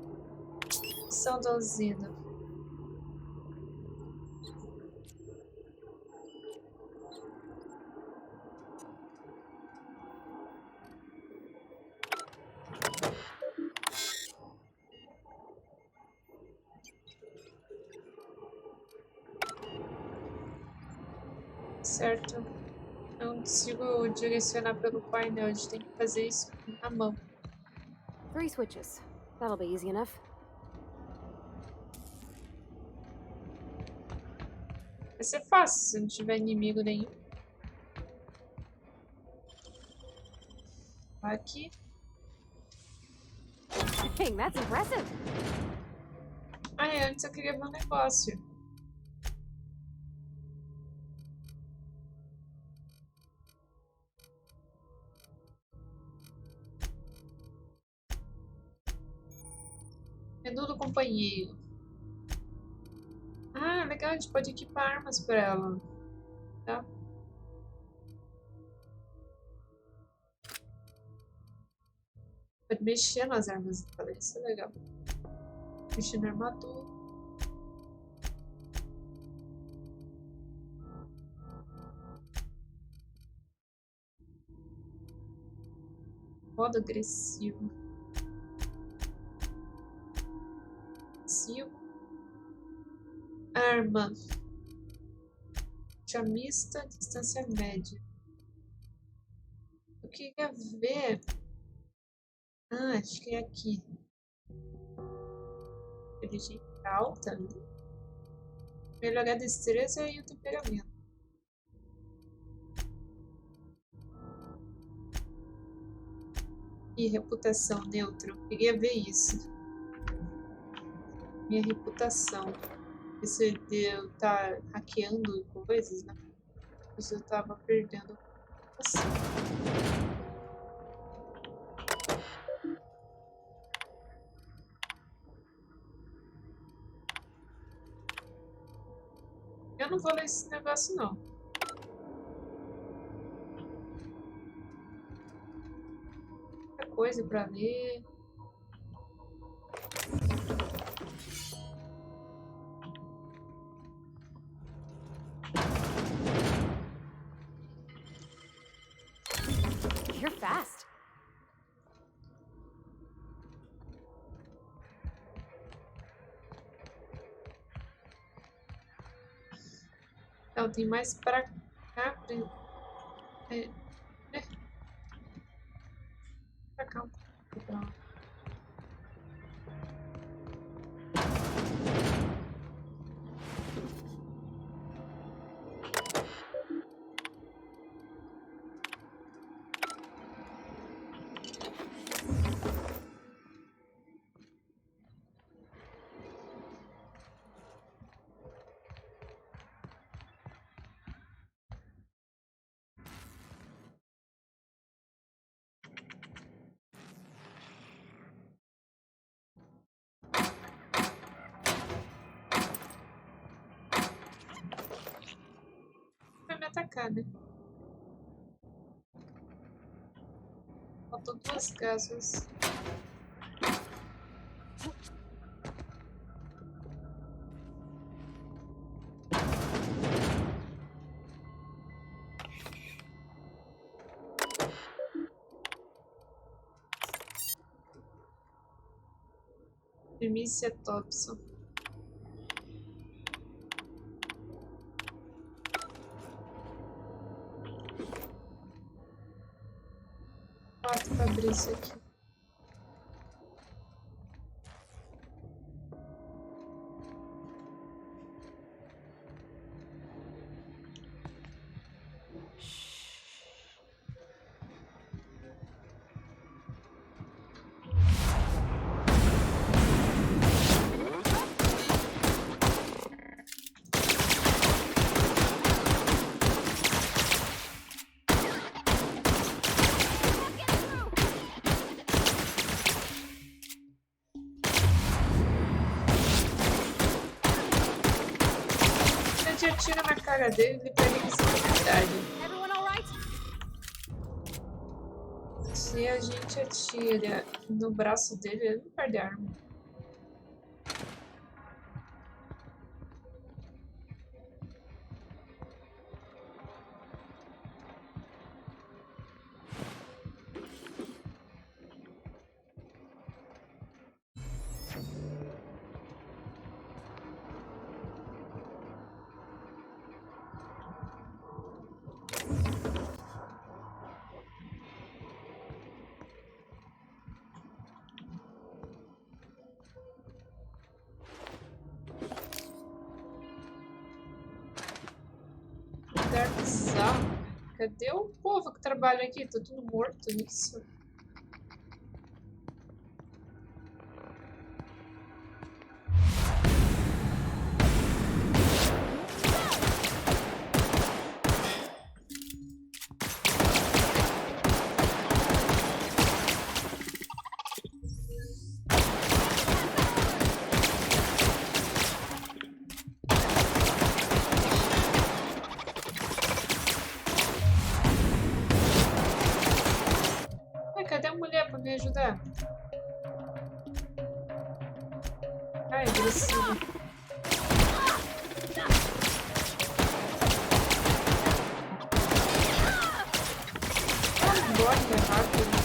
Missão da usina. Certo. Não consigo direcionar pelo painel. A gente tem que fazer isso na mão. 3 switches. That'll be easy enough. Vai ser fácil se não tiver inimigo nenhum. Aqui. Dang, that's impressive. Ah, é, antes eu queria ver um negócio. Menu do companheiro. Ah, legal, a gente pode equipar armas pra ela. Tá? Pode mexer nas armas dela, isso é legal. Mexer na armadura. Modo agressivo. Agressivo. Arma. Chamista, distância média. Eu queria ver. Ah, acho que é aqui. Inteligência alta. Melhorar a destreza e o temperamento. E reputação neutro. Eu queria ver isso. Minha reputação. Se eu tá hackeando coisas, né? Mas eu tava perdendo assim. Eu não vou ler esse negócio, não. Muita coisa pra ler. You're fast. Não, tem mais pra cá. Pra cá. Pra lá. Vai me atacar, né? Faltam 2 casas. Primícia Thompson. isso aqui? Atira na cara dele, ele pega visibilidade. Se a gente atira no braço dele, ele não perde a arma. Lugar bizarro. Cadê o povo que trabalha aqui? Tá tudo morto nisso. Cadê a mulher pra me ajudar? Ai, agressiva. Morre rápido.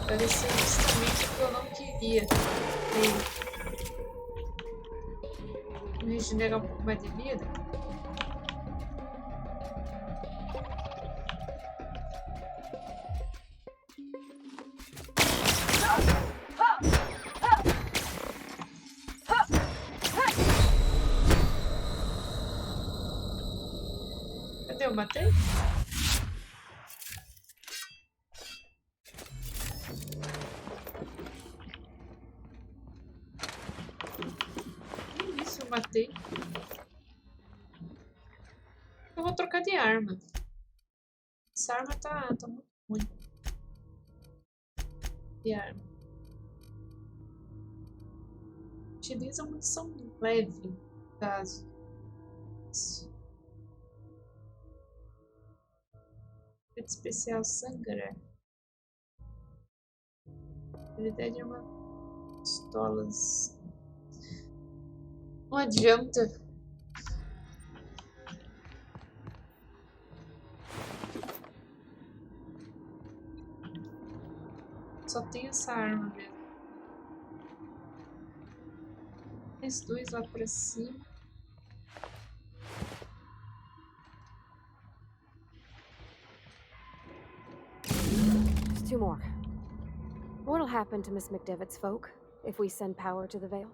Pareceu justamente o que eu não queria. Me regenerar um pouco mais de vida. Cadê? Eu matei? Matei. Eu vou trocar de arma. Essa arma tá muito ruim. De arma. Utiliza munição leve, no caso. Isso. Efeito especial sangrar. Habilidade é uma pistolas. Não adianta. Só tem essa arma mesmo. Mais dois lá pra cima. Just two more. What'll happen to Miss McDevitt's folk if we send power to the Vale?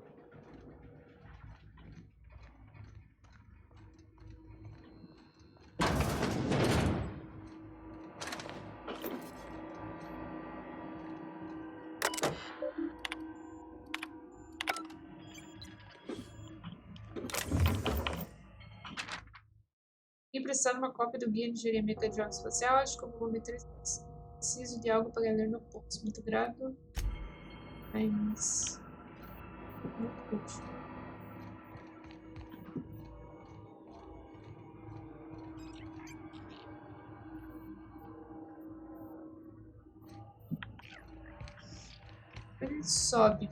Impressão uma cópia do guia de geotérmica de jogos espacial. Acho que o volume 3 preciso de algo para ler no pulso. Muito grato. Mas muito útil. ele sobe.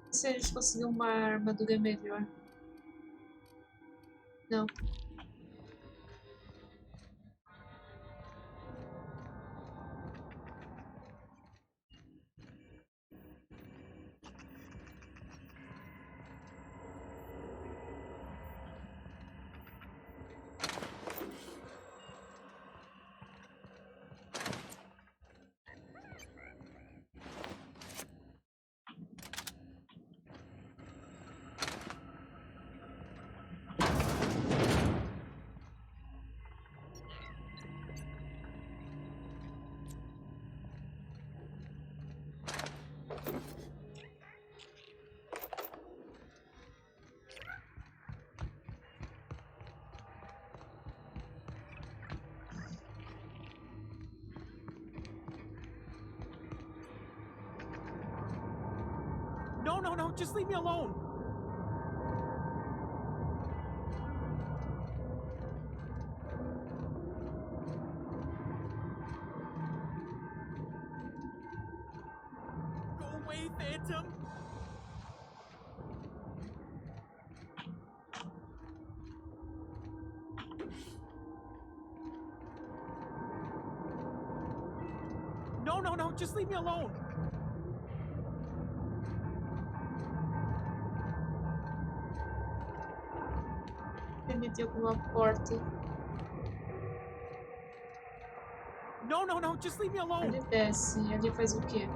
Se a gente conseguir uma armadura melhor. Não. No, just leave me alone. Go away, Phantom. No, just leave me alone. Meteu com uma porta. No, just leave me alone. Ele desce. E ali faz o quê?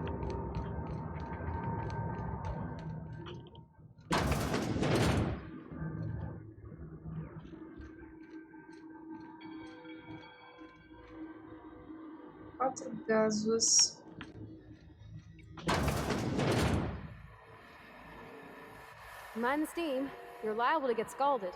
Quatro gasos. Mind the steam. You're liable to get scalded.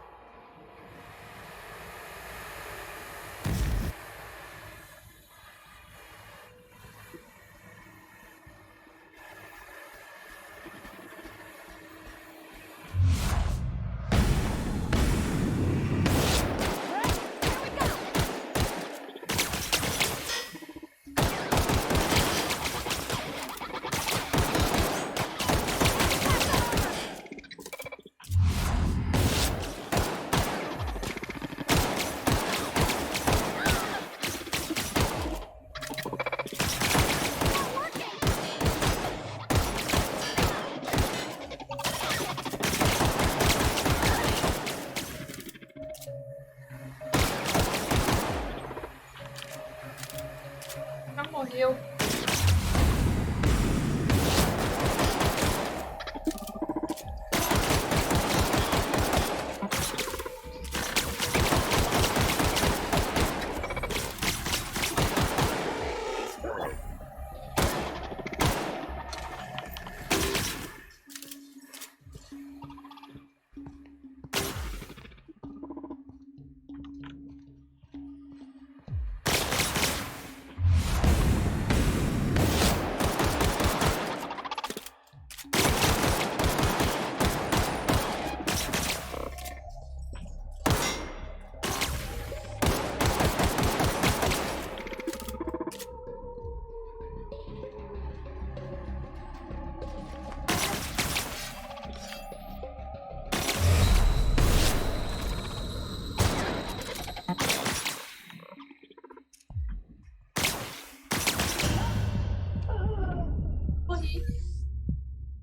Morreu.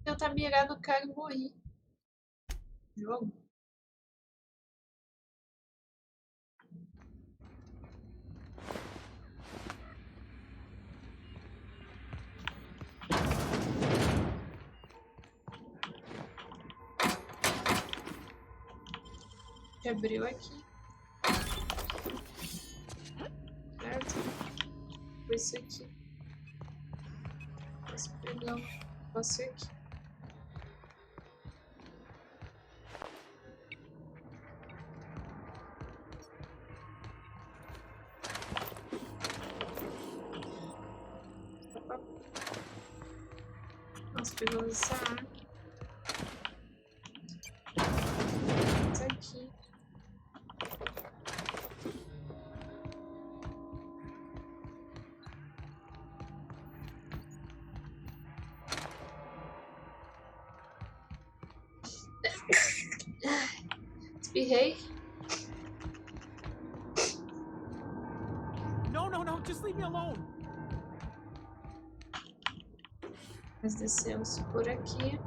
Tentar mirar no cara e morri. Jogo. Que abriu aqui. foi isso aqui. Posso pegar um negócio aqui. Opa. Nós pegamos essa arma. Isso aqui. Espirrei. No, just leave me alone. Nós descemos por aqui.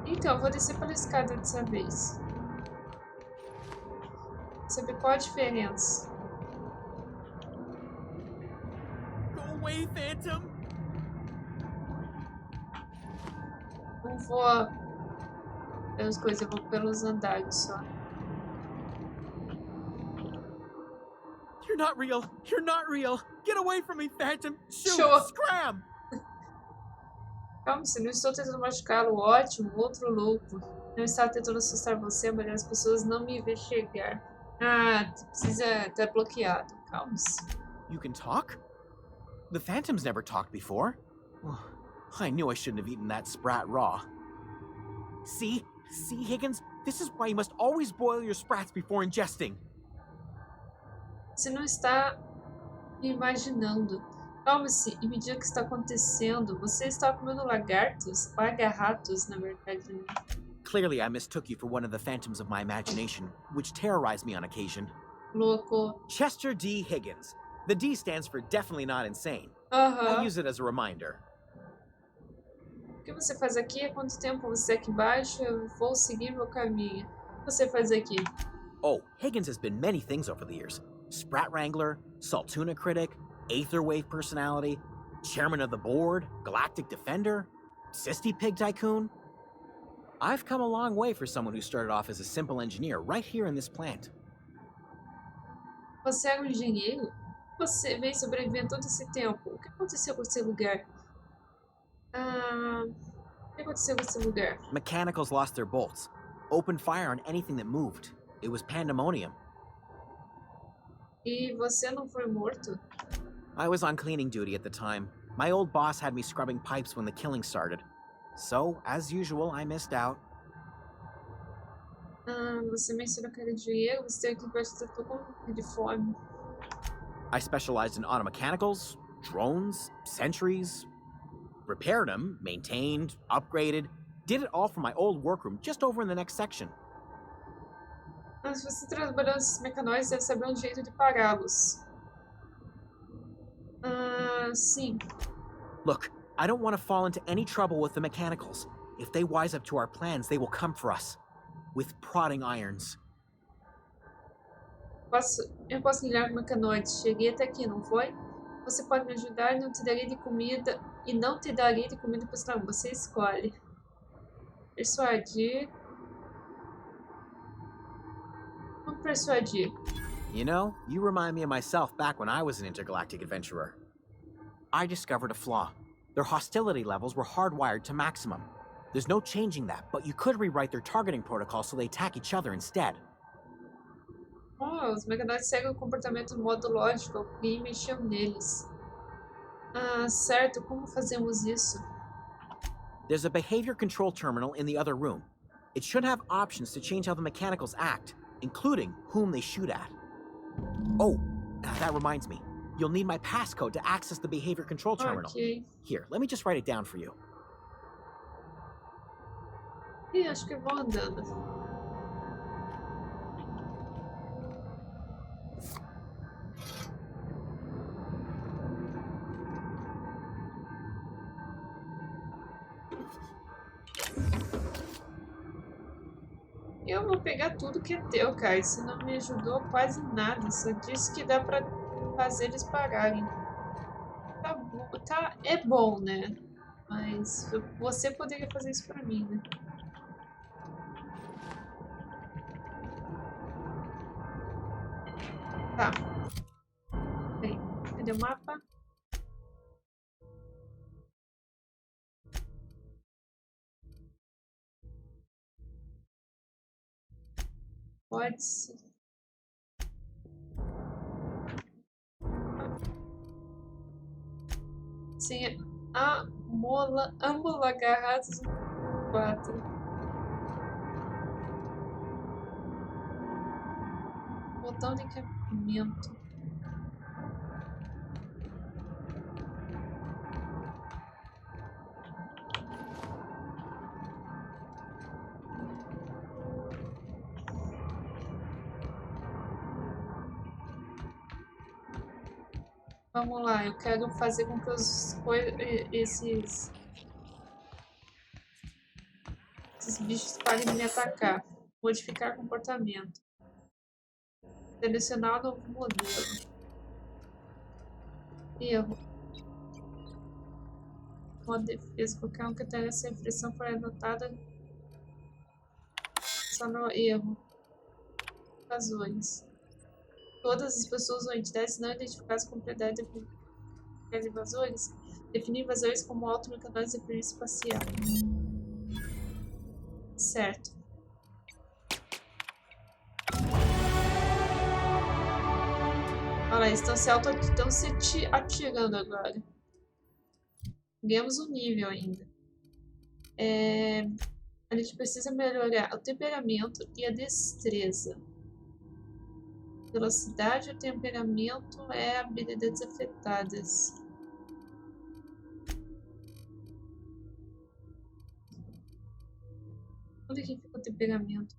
Então, eu vou descer pela escada dessa vez. Saber qual a diferença. Go away, Phantom. Não vou pelas coisas, eu vou pelos andares só. You're not real. You're not real. Get away from me, Phantom. Shoot. Sure. Scram. Calma, se não estou tentando machucá-lo, ótimo, outro louco. Não estava tentando assustar você, mas as pessoas não me vê chegar. Ah, precisa estar bloqueado. Calma-se. You can talk? The Phantom's never talked before. I knew I shouldn't have eaten that sprat raw. See, Higgins? This is why you must always boil your sprats before ingesting. Você não está me imaginando. Calme-se e me diga o que está acontecendo. Você está comendo lagartos? Lagarratos, na verdade. Né? Clearly, I mistook you for one of the phantoms of my imagination, which terrorized me on occasion. Louco. Chester D. Higgins. The D stands for definitely not insane. Aham. I'll use it as a reminder. O que você faz aqui? Há quanto tempo você aqui embaixo? Eu vou seguir meu caminho. O que você faz aqui? Oh, Higgins has been many things over the years. Sprat Wrangler, Saltuna Critic, Aetherwave Personality, Chairman of the Board, Galactic Defender, Sisty Pig Tycoon. I've come a long way for someone who started off as a simple engineer right here in this plant. Você era um engenheiro? Você veio sobreviver todo esse tempo. O que aconteceu com esse lugar? O que aconteceu com esse lugar? Mechanicals lost their bolts. Opened fire on anything that moved. It was pandemonium. E você não foi morto? I was on cleaning duty at the time. My old boss had me scrubbing pipes when the killing started. So, as usual, I missed out. Você mencionou que era engenheiro, você tem que prestar com uniforme. I specialized in automechanicals, drones, sentries. Repaired them, maintained, upgraded. Did it all from my old workroom just over in the next section. Mas você trabalhando nesses mecanóides deve saber um jeito de pará-los. Sim. Look, I don't want to fall into any trouble with the mechanicals. If they wise up to our plans, they will come for us. With prodding irons. Eu posso lidar com mecanoides. Cheguei até aqui, não foi? Você pode me ajudar e não te darei de comida. E não te darei de comida para não. Você escolhe. Persuadir. Vamos persuadir. You know, you remind me of myself back when I was an intergalactic adventurer. I discovered a flaw. Their hostility levels were hardwired to maximum. There's no changing that, but you could rewrite their targeting protocol so they attack each other instead. Oh, os mecanoides seguem o comportamento no modo lógico. Alguém mexeu neles. Certo. Como fazemos isso? There's a behavior control terminal in the other room. It should have options to change how the mechanicals act, including whom they shoot at. Oh, that reminds me. You'll need my passcode to access the behavior control terminal. Ok. Here, let me just write it down for you. Ih, acho que eu vou andando. Eu vou pegar tudo que é teu, cara. Isso não me ajudou quase nada. Só disse que dá pra fazer eles pararem. Tá bom, é bom, né? Mas você poderia fazer isso pra mim, né? Tá. Bem, cadê o mapa? Pode ser. Sim, a mola, ambos agarrados no quadro. Botão de equipamento. Vamos lá, eu quero fazer com que esses bichos parem de me atacar. Modificar comportamento. Selecionar o novo modelo. Erro. Modo defesa. Qualquer um que tenha essa impressão for anotada. Só no erro. Razões. Todas as pessoas ou entidades não identificadas com propriedade de invasores. Definir invasores como automecanismos de perigo espacial. Certo. Olha lá, eles estão se atirando agora. Ganhamos um nível ainda. A gente precisa melhorar o temperamento e a destreza. Velocidade e o temperamento é habilidades afetadas. Onde que fica o temperamento?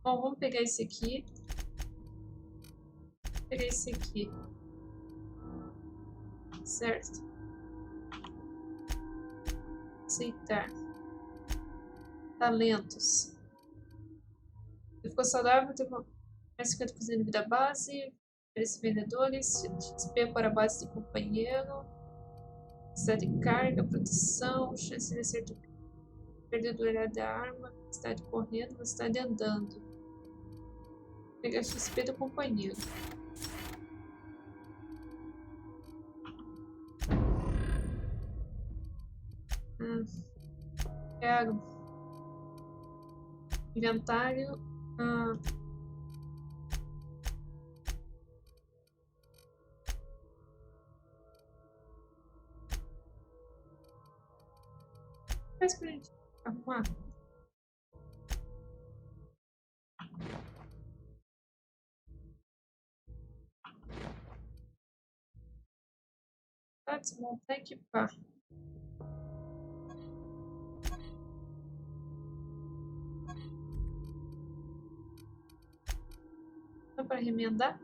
Bom, vamos pegar esse aqui. Vou pegar esse aqui. Certo. Aceitar. Talentos. Ele ficou saudável, teve mais 50% de vida base. Preços vendedores. XP para a base de companheiro. Velocidade de carga, proteção. Chance de acerto. Perder durabilidade da arma. Velocidade correndo, velocidade andando. Vou pegar XP do companheiro. Quero. Inventário. Faz pra gente arrumar. Tá, desmontar e equipar. Dá pra remendar?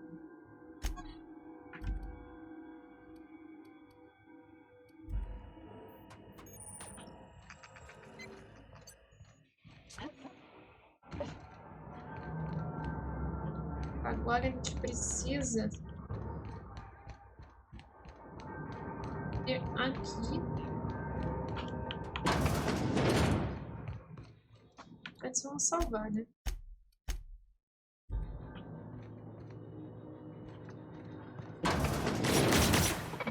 Agora a gente precisa ir aqui. Antes vamos salvar, né?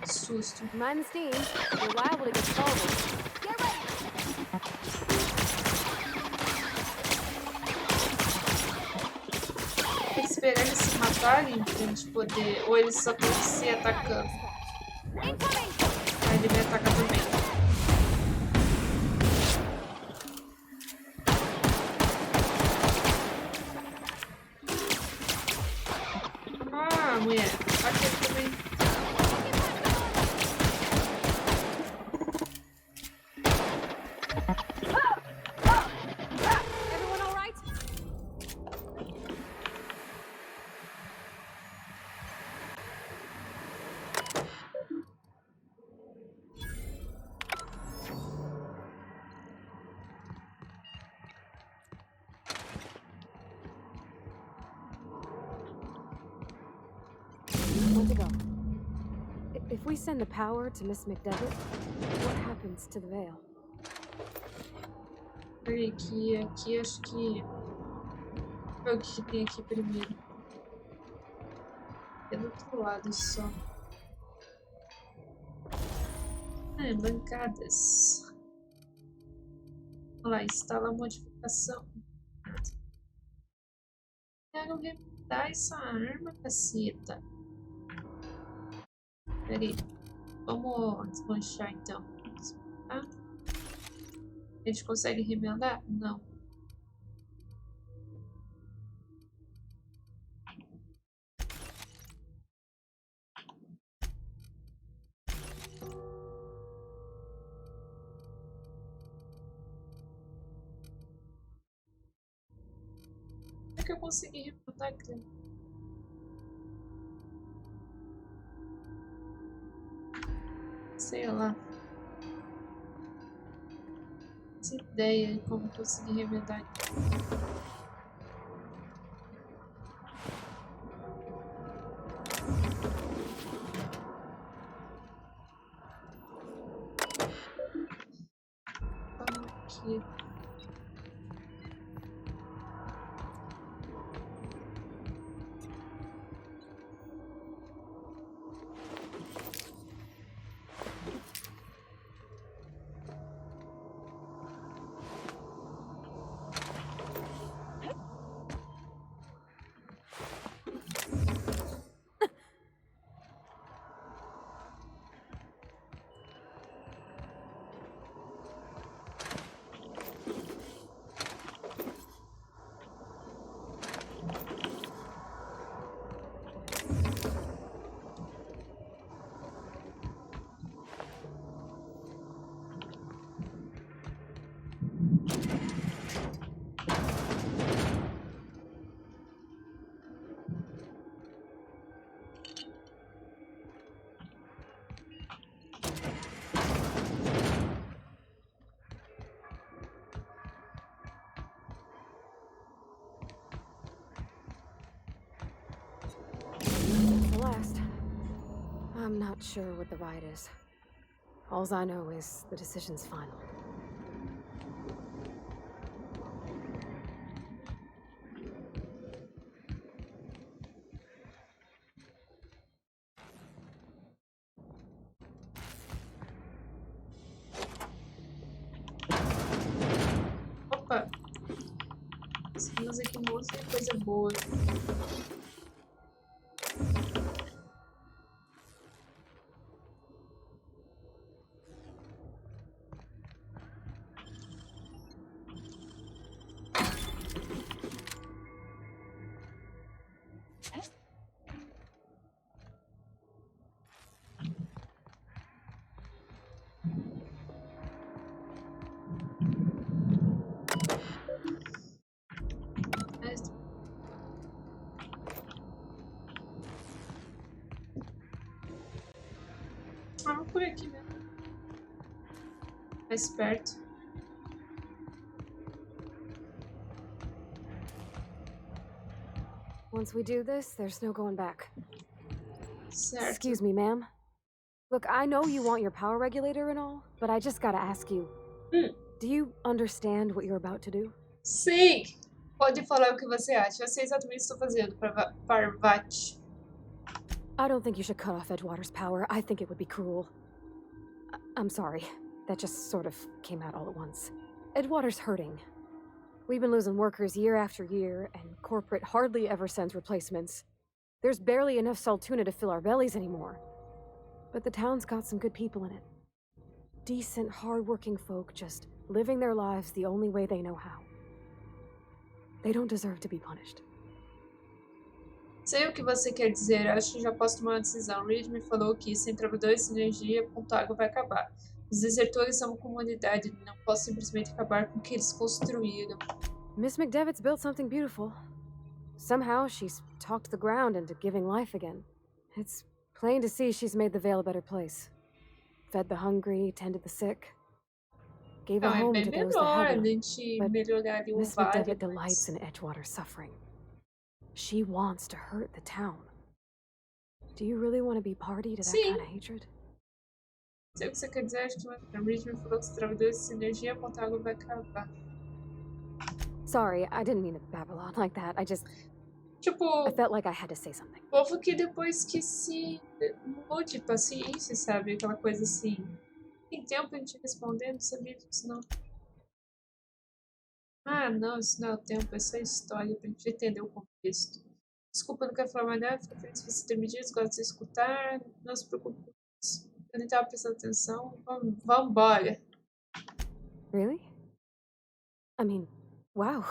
Que susto. Mind the steam. You're liable to get scalded. Get ready! Tem que esperar eles se matarem pra gente poder. Ou eles só estão se atacando. Aí ele vai atacar também. Ah, mulher. Aqui também. Everyone all right? Where to go? If we send the power to Miss McDevitt, what happens to the veil? Peraí, aqui acho que. Olha o que tem aqui primeiro. É do outro lado só. Bancadas. Olha lá, instala a modificação. Quero remendar essa arma, caceta. Pera aí. Vamos desmanchar então. Tá? A gente consegue remendar? Não. Como é que eu consegui remendar aqui? Sei lá. Essa ideia de como conseguir remendar aqui. Aqui. I'm not sure what the ride is. All I know is the decision's final. Opa! Conseguimos aqui um monte de coisa boa. Vamos por aqui mesmo. Mais perto. Once we do this, there's no going back. Certo. Excuse me, ma'am. Look, I know you want your power regulator and all, but I just gotta ask you. Do you understand what you're about to do? Sim! Pode falar o que você acha. Eu sei exatamente o que estou fazendo para Parvati. I don't think you should cut off Edgewater's power. I think it would be cruel. I'm sorry. That just sort of came out all at once. Edgewater's hurting. We've been losing workers year after year, and corporate hardly ever sends replacements. There's barely enough saltuna to fill our bellies anymore. But the town's got some good people in it. Decent, hard-working folk just living their lives the only way they know how. They don't deserve to be punished. Sei o que você quer dizer. Acho que já posso tomar uma decisão. Reed me falou que sem trabalhadores e energia, Pontago vai acabar. Os desertores são uma comunidade. Não posso simplesmente acabar com o que eles construíram. Miss McDevitt's built something beautiful. Somehow she's talked the ground into giving life again. It's plain to see she's made the Vale a better place. Fed the hungry, tended the sick. Gave a home to those that had none. But Miss McDevitt delights in Edgewater's suffering. She wants to hurt the town. Do you really want to be party to that kind of hatred? Sei o que você quer dizer. Acho que a Reed me falou que os trabalhadores sem energia, Pontago vai acabar. Sorry, I didn't mean to babble on like that. I Tipo, felt like I had to say something. povo que depois que se mude paciência, sabe? Aquela coisa assim. Tem tempo a gente respondendo? Não sabia disso, não. Ah, não, isso não é o tempo, é só história, pra gente entender o contexto. Desculpa, não quero falar mais nada, fico feliz que você ter me dito, gosto de você escutar, não se preocupe com isso. Eu nem tava prestando atenção, vamos embora. Really? I mean, wow.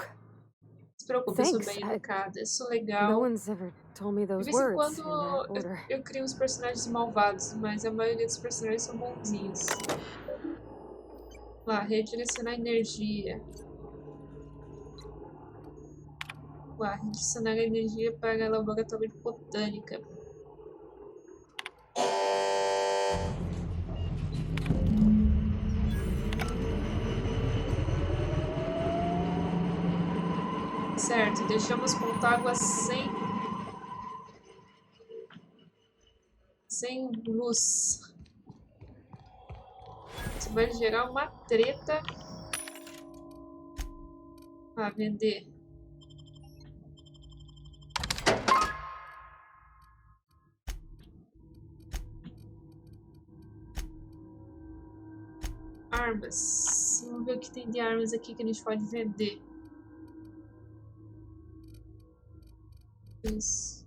Se preocupe, eu sou Thanks. bem educada, eu sou No legal. one's ever told me De those vez em words quando in that order. eu crio uns personagens malvados, mas a maioria dos personagens são bonzinhos. Lá, redirecionar energia. Lá, redirecionar a energia para laboratório de botânica. Certo, deixamos Pontágua sem luz. Isso vai gerar uma treta. Ah, vender. Armas. Vamos ver o que tem de armas aqui que a gente pode vender. Isso.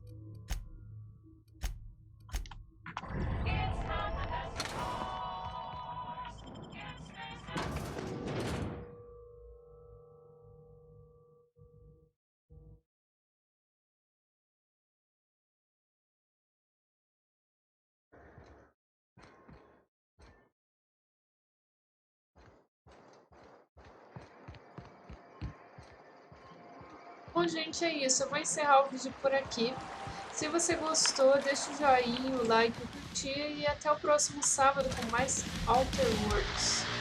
Bom, gente, é isso. Eu vou encerrar o vídeo por aqui. Se você gostou, deixa o joinha, o like, o curtir e até o próximo sábado com mais Outer Worlds.